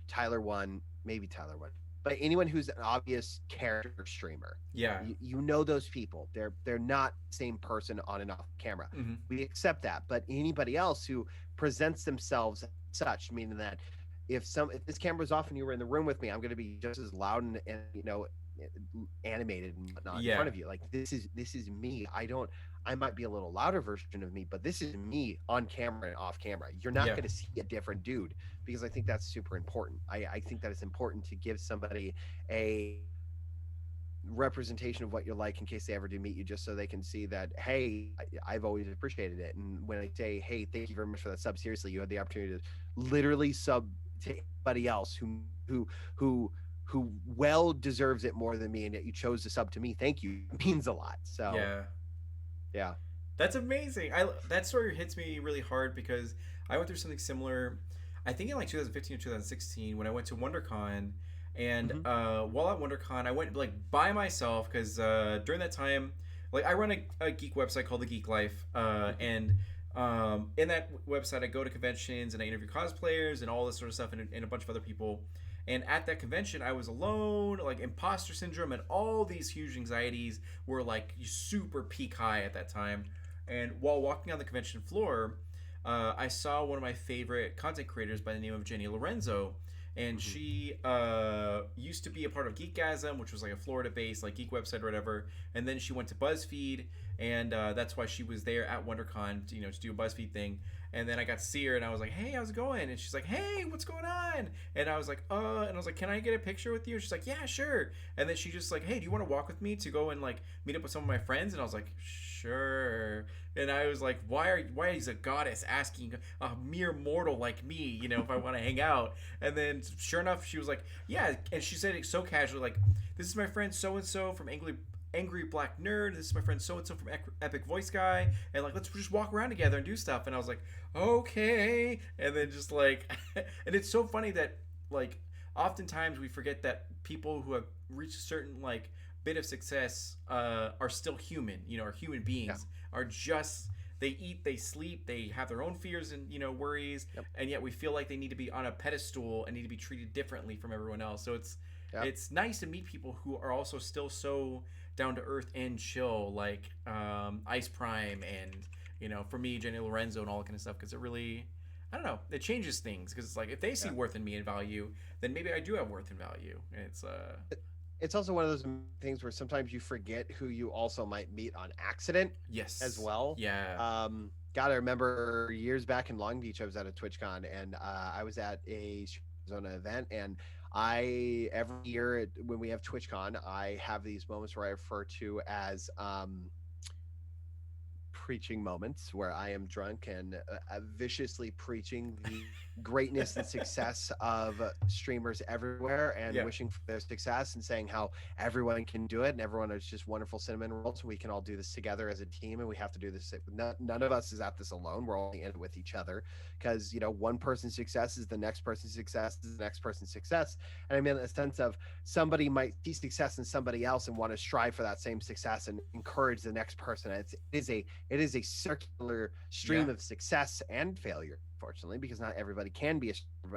Tyler One, maybe Tyler One, but anyone who's an obvious character streamer. Yeah. You know those people. They're not the same person on and off camera. Mhm. We accept that. But anybody else who presents themselves as such, meaning that if this camera's off and you were in the room with me, I'm going to be just as loud and animated and whatnot in Yeah. front of you. Like this is me. I might be a little louder version of me, but this is me on camera and off camera. You're not Yeah. going to see a different dude, because I think that's super important. I think that it's important to give somebody a representation of what you're like in case they ever do meet you, just so they can see that, hey, I've always appreciated it. And when I say, hey, thank you very much for that sub, seriously, you had the opportunity to literally sub to anybody else who well deserves it more than me, and yet you chose to sub to me. Thank you. It means a lot. So Yeah. yeah. That's amazing. That story hits me really hard because I went through something similar. I think in like 2015 or 2016 when I went to WonderCon, and while at WonderCon I went like by myself because during that time, like I run a geek website called The Geek Life, and in that website I go to conventions and I interview cosplayers and all this sort of stuff, and a bunch of other people. And at that convention, I was alone, like imposter syndrome and all these huge anxieties were like super peak high at that time. And while walking on the convention floor, I saw one of my favorite content creators by the name of Jenny Lorenzo. And she used to be a part of Geekgasm, which was like a Florida-based like geek website or whatever. And then she went to BuzzFeed, and that's why she was there at WonderCon, to do a BuzzFeed thing. And then I got to see her, and I was like, "Hey, how's it going?" And she's like, "Hey, what's going on?" And I was like, and I was like, "Can I get a picture with you?" And she's like, "Yeah, sure." And then she just like, "Hey, do you want to walk with me to go and like meet up with some of my friends?" And I was like, "Sure." And I was like, "Why is a goddess asking a mere mortal like me, if I want to hang out?" And then sure enough, she was like, "Yeah," and she said it so casually, like, "This is my friend so and so from Angry Black Nerd. This is my friend so and so from Epic Voice Guy, and like let's just walk around together and do stuff." And I was like, "Okay." And then just like, and it's so funny that like oftentimes we forget that people who have reached a certain like bit of success are still human. Are human beings. Are just they eat, they sleep, they have their own fears and worries, and yet we feel like they need to be on a pedestal and need to be treated differently from everyone else. So it's nice to meet people who are also still so down to earth and chill, like Ice Prime and for me Jenny Lorenzo and all that kind of stuff, because it really, I don't know, it changes things, because it's like if they see worth in me and value, then maybe I do have worth and value. And it's also one of those things where sometimes you forget who you also might meet on accident. Yes. As well. Yeah. God, I remember years back in Long Beach, I was at a TwitchCon, and I was at a Zona event, and every year when we have TwitchCon, I have these moments where I refer to as preaching moments, where I am drunk and viciously preaching the greatness and success of streamers everywhere and Yeah. wishing for their success and saying how everyone can do it and everyone is just wonderful cinnamon rolls. We can all do this together as a team and we have to do this. None of us is at this alone. We're all in it with each other because, one person's success is the next person's success is the next person's success. And I mean, a sense of somebody might see success in somebody else and want to strive for that same success and encourage the next person. It is a circular Yeah. stream of success and failure, fortunately, because not everybody can be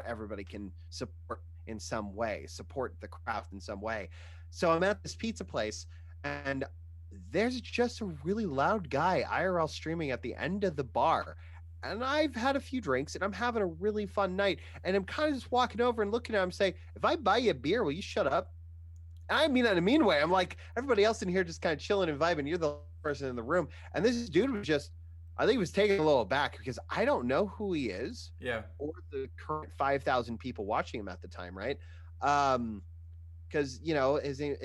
everybody can support in some way, support the craft in some way. So I'm at this pizza place and there's just a really loud guy IRL streaming at the end of the bar. And I've had a few drinks and I'm having a really fun night. And I'm kind of just walking over and looking at him saying, if I buy you a beer, will you shut up? And I mean that in a mean way. I'm like, everybody else in here just kind of chilling and vibing. You're the person in the room. And this dude was just, I think he was taken a little back because I don't know who he is Yeah. or the current 5,000 people watching him at the time, right? Because his name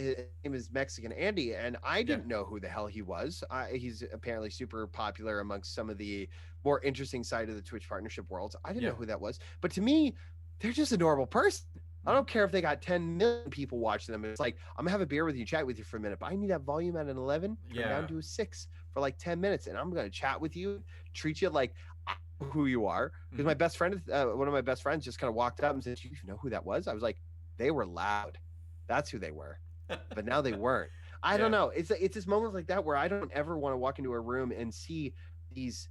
is Mexican Andy, and I Yeah. didn't know who the hell he was. He's apparently super popular amongst some of the more interesting side of the Twitch partnership worlds. I didn't Yeah. know who that was, but to me, they're just a normal person. I don't care if they got 10 million people watching them. It's like, I'm gonna have a beer with you, chat with you for a minute, but I need that volume at an 11, turn Yeah. down to a 6 for like 10 minutes, and I'm gonna chat with you, treat you like I know who you are. Because my best friend, one of my best friends, just kind of walked up and said, "Do you know who that was?" I was like, "They were loud. That's who they were." But now they weren't. I don't Yeah. know. It's just moments like that where I don't ever want to walk into a room and see these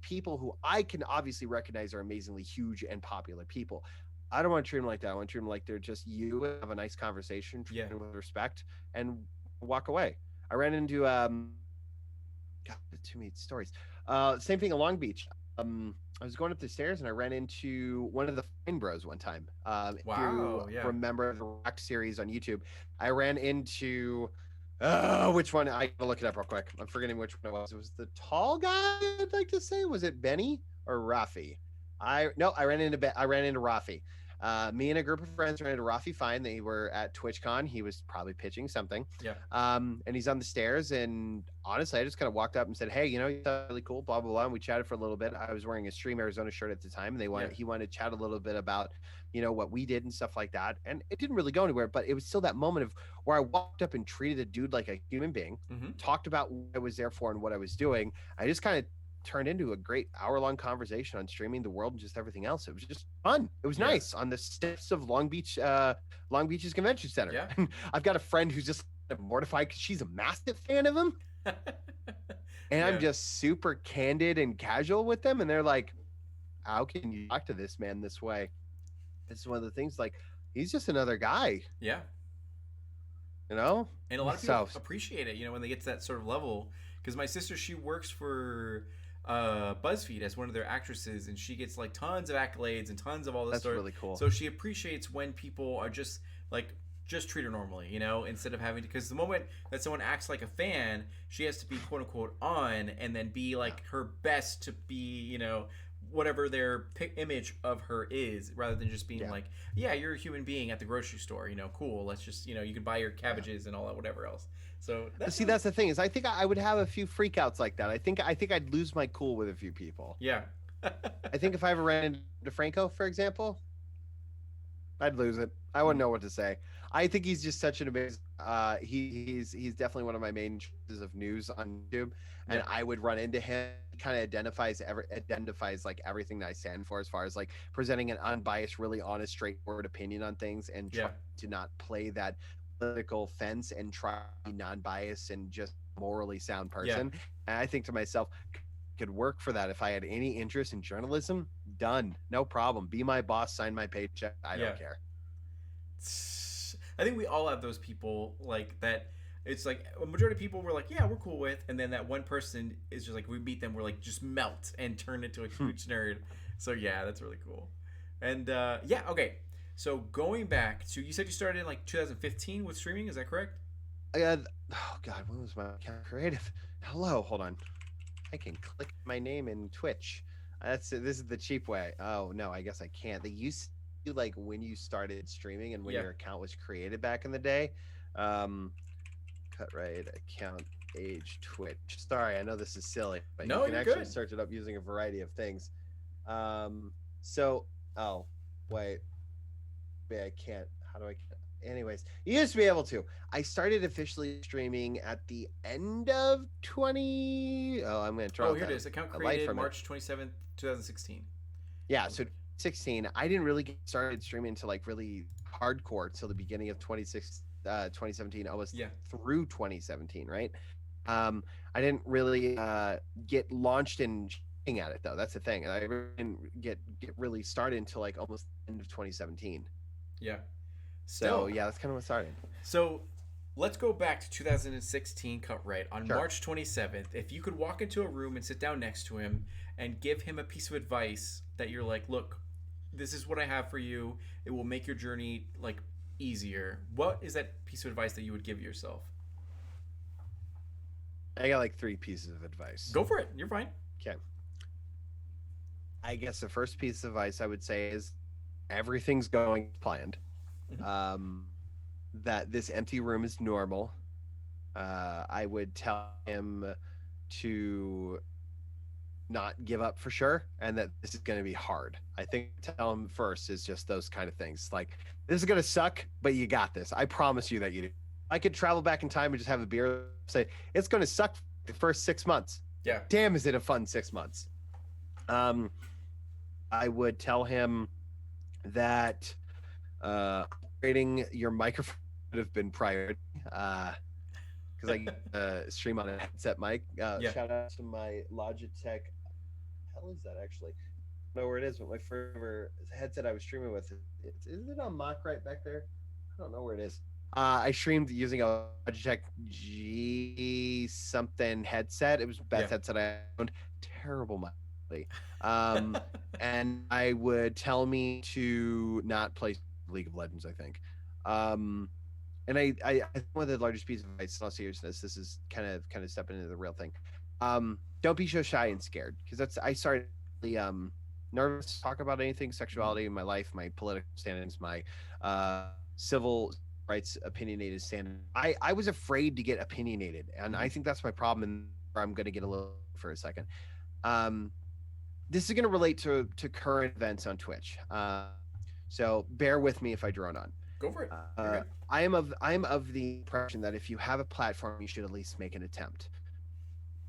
people who I can obviously recognize are amazingly huge and popular people. I don't want to treat them like that. I want to treat them like they're just you and have a nice conversation, treat Yeah. them with respect, and walk away. I ran into God, too many stories. Same thing in Long Beach. I was going up the stairs and I ran into one of the Fine Bros one time. If you Wow. Yeah. remember the Rock series on YouTube, I ran into which one? I gotta look it up real quick. I'm forgetting which one it was. It was the tall guy. I'd like to say, was it Benny or Rafi? I ran into Rafi. Me and a group of friends ran into Rafi Fine. They were at TwitchCon. He was probably pitching something. Yeah. And he's on the stairs. And honestly, I just kind of walked up and said, "Hey, you sound really cool." Blah blah blah. And we chatted for a little bit. I was wearing a Stream Arizona shirt at the time, and he wanted to chat a little bit about what we did and stuff like that. And it didn't really go anywhere, but it was still that moment of where I walked up and treated a dude like a human being, talked about what I was there for and what I was doing. I just kind of turned into a great hour-long conversation on streaming the world and just everything else. It was just fun. It was nice on the steps of Long Beach's convention center. Yeah. And I've got a friend who's just mortified because she's a massive fan of him, and I'm just super candid and casual with them, and they're like, "How can you talk to this man this way?" This is one of the things. Like, he's just another guy, Yeah. you know. And a lot of people appreciate it, when they get to that sort of level. Because my sister, she works for BuzzFeed as one of their actresses, and she gets like tons of accolades and tons of all this That's stuff. really cool. So she appreciates when people are just treat her normally, instead of having to. Because the moment that someone acts like a fan, she has to be quote unquote on, and then be like her best to be, whatever their image of her is, rather than just being like, yeah, you're a human being at the grocery store, cool, let's just, you can buy your cabbages and all that, whatever else. So that's the thing is, I think I would have a few freakouts like that. I think I'd lose my cool with a few people. Yeah. I think if I ever ran into Franco, for example, I'd lose it. I wouldn't know what to say. I think he's just such an amazing. He's definitely one of my main choices of news on YouTube, and I would run into him. He kind of identifies like everything that I stand for, as far as like presenting an unbiased, really honest, straightforward opinion on things, and try to not play that political fence and try to be non-biased and just morally sound person. And I think to myself, could work for that if I had any interest in journalism. Done, no problem. Be my boss, sign my paycheck. I don't care. I think we all have those people like that. It's like a majority of people we're like, yeah, we're cool with, and then that one person is just like, we meet them, we're like, just melt and turn into a huge nerd. So yeah, that's really cool. And okay. So going back to, you said you started in like 2015 with streaming, is that correct? Oh God, when was my account creative? Hello, hold on. I can click my name in Twitch. This is the cheap way. Oh no, I guess I can't. They used to like when you started streaming and when your account was created back in the day. Cutwright account age Twitch. Sorry, I know this is silly, but you can actually search it up using a variety of things. So, oh, wait, I can't. How do I? Anyways, you used to be able to. I started officially streaming at the end of 20. Oh, I'm going to Oh, draw here it the is. Account a light created from it. March 27th, 2016. Yeah, Sounds so right. 16. I didn't really get started streaming until like really hardcore till the beginning of 2017, almost Yeah. through 2017, right? Um, I didn't really get launched in shooting at it though. That's the thing. I really didn't get really started until like almost the end of 2017. Yeah. So Still. yeah, that's kind of what started. So let's go back to 2016 Cutwright. On Sure. March 27th, if you could walk into a room and sit down next to him and give him a piece of advice that you're like, look, this is what I have for you. It will make your journey like easier. What is that piece of advice that you would give yourself? I got like three pieces of advice. Go for it. You're fine. Okay. I guess the first piece of advice I would say is everything's going as planned. Mhm. Um, that this empty room is normal. I would tell him to not give up for sure, and that this is going to be hard. I think tell him first is just those kind of things. Like, this is going to suck, but you got this. I promise you that you do. I could travel back in time and just have a beer, say it's going to suck the first 6 months. Yeah. Damn, is it a fun 6 months? Um, I would tell him that upgrading your microphone would have been priority. Because I stream on a headset mic. Yeah. Shout out to my Logitech. Hell is that actually? I don't know where it is, but my first ever headset I was streaming with. Is it on mock right back there? I don't know where it is. I streamed using a Logitech G something headset. It was the best Yeah. headset I owned. Terrible mic. And I would tell me to not play League of Legends. I think. And I think one of the largest pieces of advice, in all seriousness, this is kind of stepping into the real thing. Don't be so shy and scared, because I started really, nervous to talk about anything sexuality in my life, my political standings, my civil rights opinionated standing. I was afraid to get opinionated, and I think that's my problem. And I'm going to get a little for a second. This is going to relate to current events on Twitch. So bear with me if I drone on. Go for it. You're good. I am of the impression that if you have a platform, you should at least make an attempt.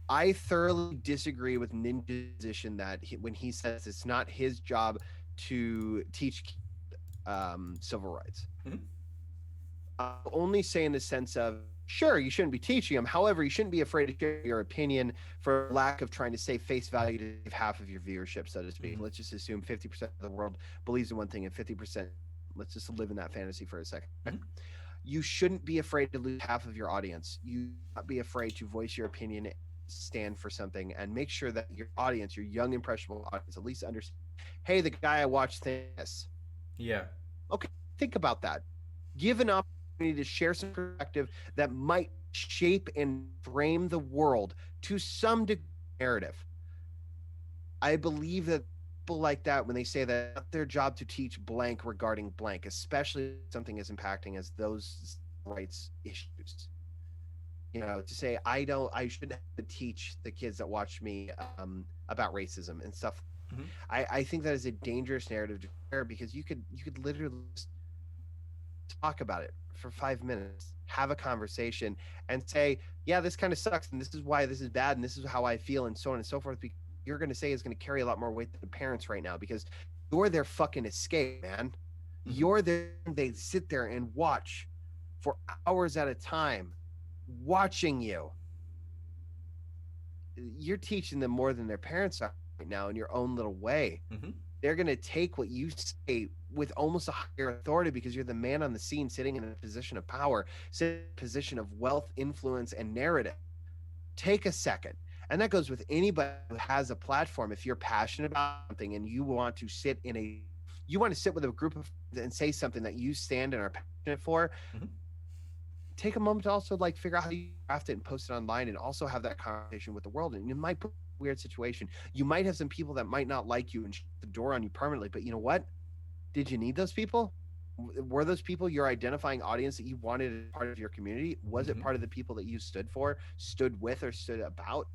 I thoroughly disagree with Ninja's position that when he says it's not his job to teach civil rights. Mhm. Only say in the sense of, sure, you shouldn't be teaching them. However, you shouldn't be afraid to share your opinion for lack of trying to save face value to save half of your viewership, so to speak. Mhm. Let's just assume 50% of the world believes in one thing and 50%. Let's just live in that fantasy for a second. Mhm. You shouldn't be afraid to lose half of your audience. You should not be afraid to voice your opinion, stand for something, and make sure that your audience, your young, impressionable audience, at least understand, hey, the guy I watched this. Yeah. Okay, think about that. Give an opportunity to share some perspective that might shape and frame the world to some degree narrative. I believe that people like that, when they say that it's not their job to teach blank regarding blank, especially something as impacting as those rights issues. To say I shouldn't have to teach the kids that watch me about racism and stuff. Mhm. I think that is a dangerous narrative to share, because you could literally just talk about it for 5 minutes, have a conversation, and say, yeah, this kind of sucks, and this is why this is bad, and this is how I feel, and so on and so forth. Because you're going to say is going to carry a lot more weight than parents right now, because you're their fucking escape, man. Mhm. You're there. They sit there and watch for hours at a time, watching you. You're teaching them more than their parents are right now in your own little way. Mhm. They're going to take what you say with almost a higher authority, because you're the man on the scene, sitting in a position of power, sitting in a position of wealth, influence, and narrative. Take a second. And that goes with anybody who has a platform. If you're passionate about something and you want to sit with a group of and say something that you stand and are passionate for, Mhm. take a moment to also figure out how you craft it and post it online, and also have that conversation with the world. And you might put a weird situation. You might have some people that might not like you and shut the door on you permanently, but you know what? Did you need those people? Were those people your identifying audience that you wanted as part of your community? Was it Mhm. part of the people that you stood for, stood with, or stood about?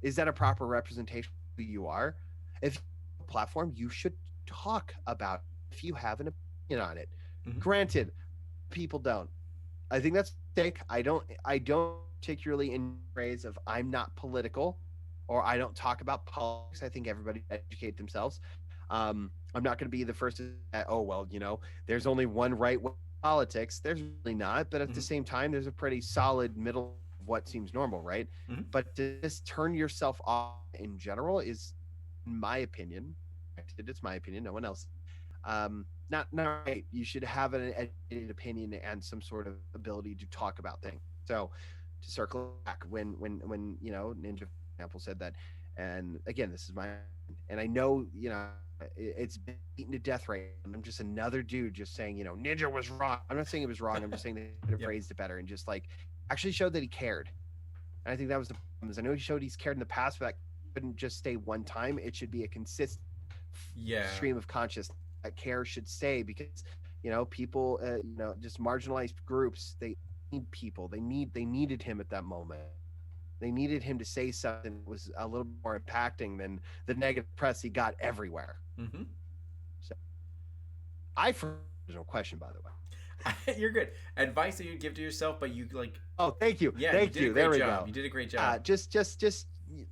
Is that a proper representation of who you are? If you have a platform, you should talk about it if you have an opinion on it. Mm-hmm. Granted, people don't. I think that's a mistake. I don't particularly in phrase of I'm not political or I don't talk about politics. I think everybody should educate themselves. I'm not going to be the first to say, oh well, there's only one right way in politics. There's really not, but at the Mm-hmm. same time, there's a pretty solid middle of what seems normal, right? Mm-hmm. But to just turn yourself off in general is, in my opinion, it's my opinion, no one else. Not right. You should have an educated opinion and some sort of ability to talk about things. So to circle back, when Ninja, for example, said that, and again, this is my, and I know it's been beaten to death right now, and I'm just another dude just saying Ninja was wrong. I'm not saying it was wrong. I'm just saying they could have Yep. phrased it better and just like actually showed that he cared. And I think that was the problem. Is I know he showed he's cared in the past, but that couldn't just stay one time. It should be a consistent Yeah. stream of consciousness. That care should stay because people just marginalized groups, they need people, they needed him at that moment. They needed him to say something that was a little more impacting than the negative press he got everywhere. Mm-hmm. So there's no question, by the way. You're good. Advice that you give to yourself, but you like. Oh, thank you. Yeah, Thank you. you. There we job. go. You did a great job. Just I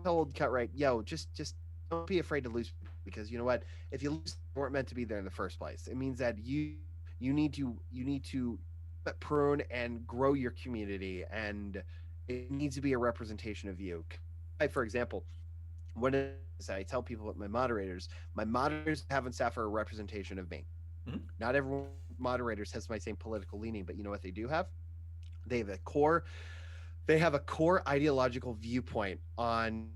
told Cutwright, just don't be afraid to lose, because you know what? If you lose, you weren't meant to be there in the first place. It means that you need to prune and grow your community, and it needs to be a representation of you. For example, when I tell people what my moderators have on staff are a representation of me. Mm-hmm. Not everyone moderators has my same political leaning, but you know what they do have? They have a core ideological viewpoint on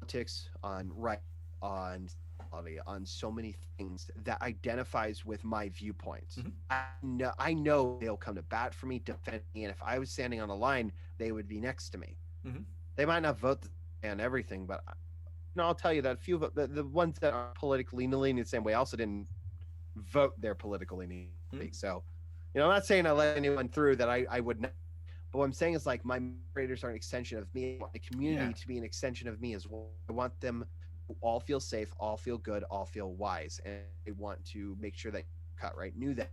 politics, on right, on sexuality, on so many things that identifies with my viewpoints. Mm-hmm. I know they'll come to bat for me, defend me, and if I was standing on the line, they would be next to me. Mm-hmm. They might not vote on everything, but I'll tell you that a few of the ones that are politically leaning the same way also didn't vote their political leaning. Mm-hmm. So, I'm not saying I let anyone through that I would not. But what I'm saying is like my moderators are an extension of me. I want the community to be an extension of me as well. I want them to all feel safe, all feel good, all feel wise. And I want to make sure that Cutwright knew that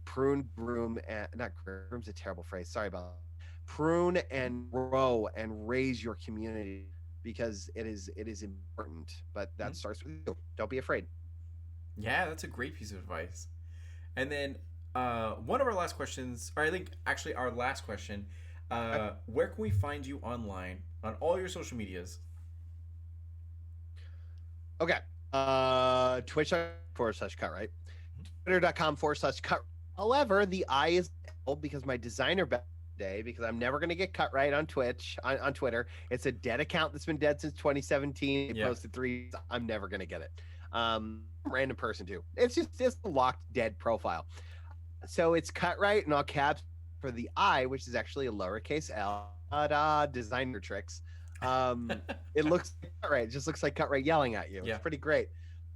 prune, groom, and not groom's a terrible phrase. Sorry about that. Prune and grow and raise your community because it is important. But that starts with you. Don't be afraid. Yeah, that's a great piece of advice. And then one of our last questions, or I think actually our last question, where can we find you online on all your social medias? Okay. Twitch.com/Cutwright. Twitter.com/Cutwright. However, the I is L because my designer day, because I'm never going to get Cutwright on Twitch, on Twitter. It's a dead account that's been dead since 2017. They posted 3. I'm never going to get it. Random person too. It's a locked dead profile. So it's Cutwright in all caps for the I, which is actually a lowercase l. Designer tricks. It looks like Cutwright. It just looks like Cutwright yelling at you. It's pretty great.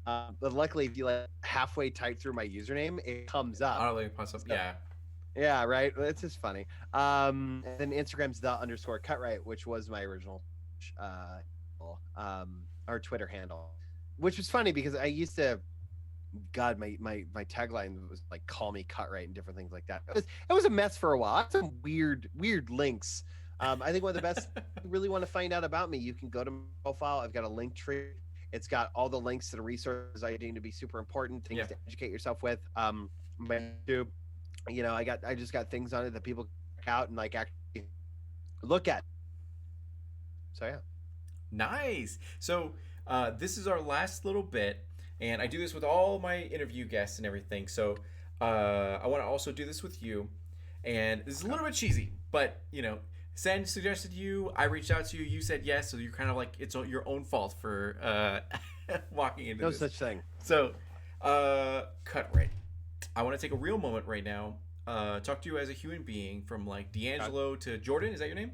But luckily, if you halfway type through my username, it comes up. Oh, it pops up. So, yeah, right. It's just funny. And then Instagram's _Cutwright, which was my original or Twitter handle, which was funny because I used to. God, my tagline was like "Call me Cutwright" and different things like that. It was a mess for a while. I had some weird links. I think one of the best. If you really want to find out about me, you can go to my profile. I've got a link tree. It's got all the links to the resources I deem to be super important, things to educate yourself with. My YouTube, I just got things on it that people check out and like actually look at. So yeah. Nice. So this is our last little bit. And I do this with all my interview guests and everything. So I want to also do this with you. And this is a little bit cheesy, but Sen suggested you. I reached out to you. You said yes. So you're kind of like it's your own fault for walking into this. No such thing. So Cutwright, I want to take a real moment right now. Talk to you as a human being, from like D'Angelo to Jordan. Is that your name?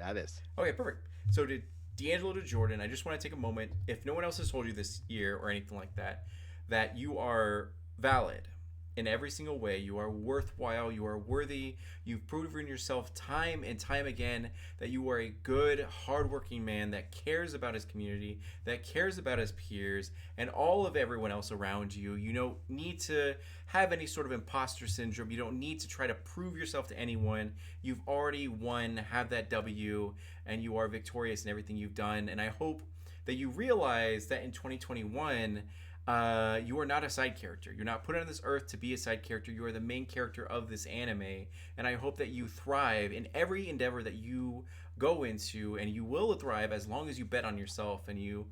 That is. Okay, perfect. So did D'Angelo to Jordan, I just want to take a moment, if no one else has told you this year or anything like that, that you are valid in every single way. You are worthwhile. You are worthy. You've proven yourself time and time again that you are a good, hardworking man that cares about his community, that cares about his peers, and all of everyone else around you. You don't need to have any sort of imposter syndrome. You don't need to try to prove yourself to anyone. You've already won, have that W, and you are victorious in everything you've done. And I hope that you realize that in 2021, you are not a side character. You're not put on this earth to be a side character. You are the main character of this anime, and I hope that you thrive in every endeavor that you go into, and you will thrive as long as you bet on yourself and you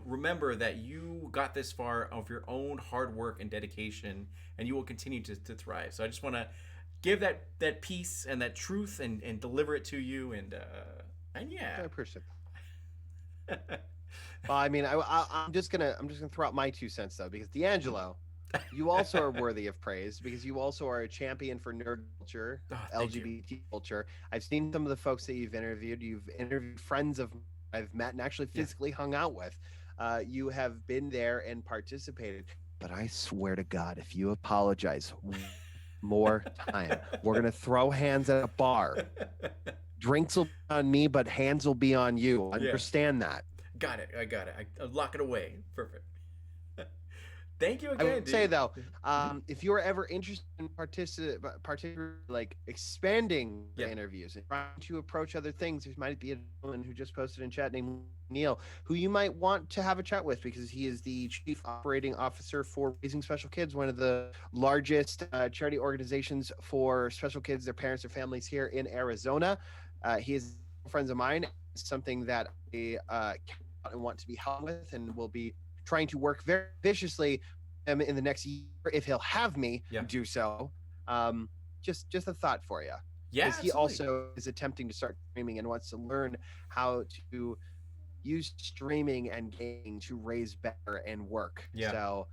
remember that you got this far of your own hard work and dedication, and you will continue to thrive. So I just want to give that peace and that truth and deliver it to you, and yeah. I appreciate that. Well, I mean, I'm just gonna throw out my 2 cents though, because D'Angelo, you also are worthy of praise because you also are a champion for nerd culture, LGBT culture. I've seen some of the folks that you've interviewed. You've interviewed friends of I've met and actually physically hung out with. You have been there and participated. But I swear to God, if you apologize more time, we're gonna throw hands at a bar. Drinks will be on me, but hands will be on you. Understand that. Got it. I got it. I lock it away. Perfect. Thank you again. I would say though, if you are ever interested in particularly like expanding the interviews and trying to approach other things, there might be a gentleman who just posted in chat named Neil, who you might want to have a chat with because he is the chief operating officer for Raising Special Kids, one of the largest charity organizations for special kids, their parents, their families here in Arizona. He is friends of mine. It's something that I and want to be helped with, and will be trying to work very viciously in the next year if he'll have me do so. Just a thought for you. Yeah, because he also is attempting to start streaming and wants to learn how to use streaming and gaming to raise better and work. So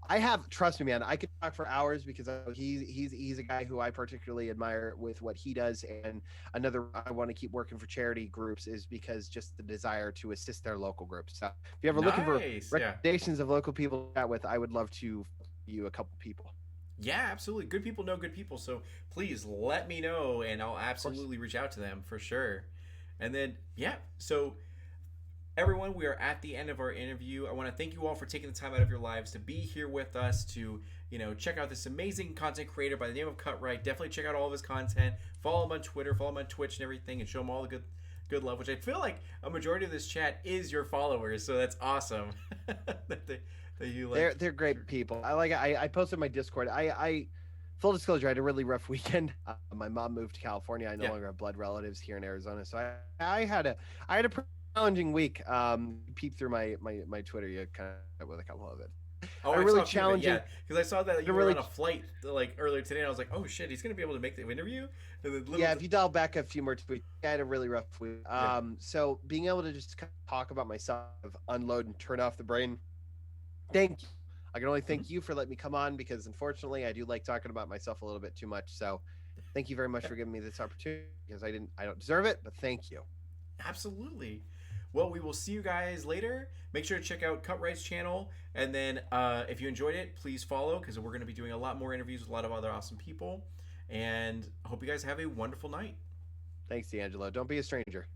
I have, trust me, man, I could talk for hours because he's a guy who I particularly admire with what he does. And another, I want to keep working for charity groups is because just the desire to assist their local groups. So if you're ever looking for recommendations of local people to chat with, I would love to you a couple people. Yeah, absolutely. Good people know good people. So please let me know and I'll absolutely reach out to them for sure. And then, so everyone, we are at the end of our interview. I want to thank you all for taking the time out of your lives to be here with us to, check out this amazing content creator by the name of Cutwright. Definitely check out all of his content. Follow him on Twitter, follow him on Twitch and everything, and show him all the good love, which I feel like a majority of this chat is your followers, so that's awesome. that you like. They're great people. I posted my Discord. I full disclosure, I had a really rough weekend. My mom moved to California. I no longer have blood relatives here in Arizona, so I had a pretty challenging week. Peep through my Twitter, you kind of with a couple of it. Oh, really challenging. Because I saw that you were on a flight like earlier today, and I was like, "Oh shit, he's gonna be able to make the interview." And then if you dial back a few more tweets, I had a really rough week. So being able to just kind of talk about myself, unload and turn off the brain. Thank you. I can only thank you for letting me come on because unfortunately, I do like talking about myself a little bit too much. So, thank you very much for giving me this opportunity because I don't deserve it, but thank you. Absolutely. Well, we will see you guys later. Make sure to check out Cutwright's channel. And then if you enjoyed it, please follow because we're going to be doing a lot more interviews with a lot of other awesome people. And I hope you guys have a wonderful night. Thanks, D'Angelo. Don't be a stranger.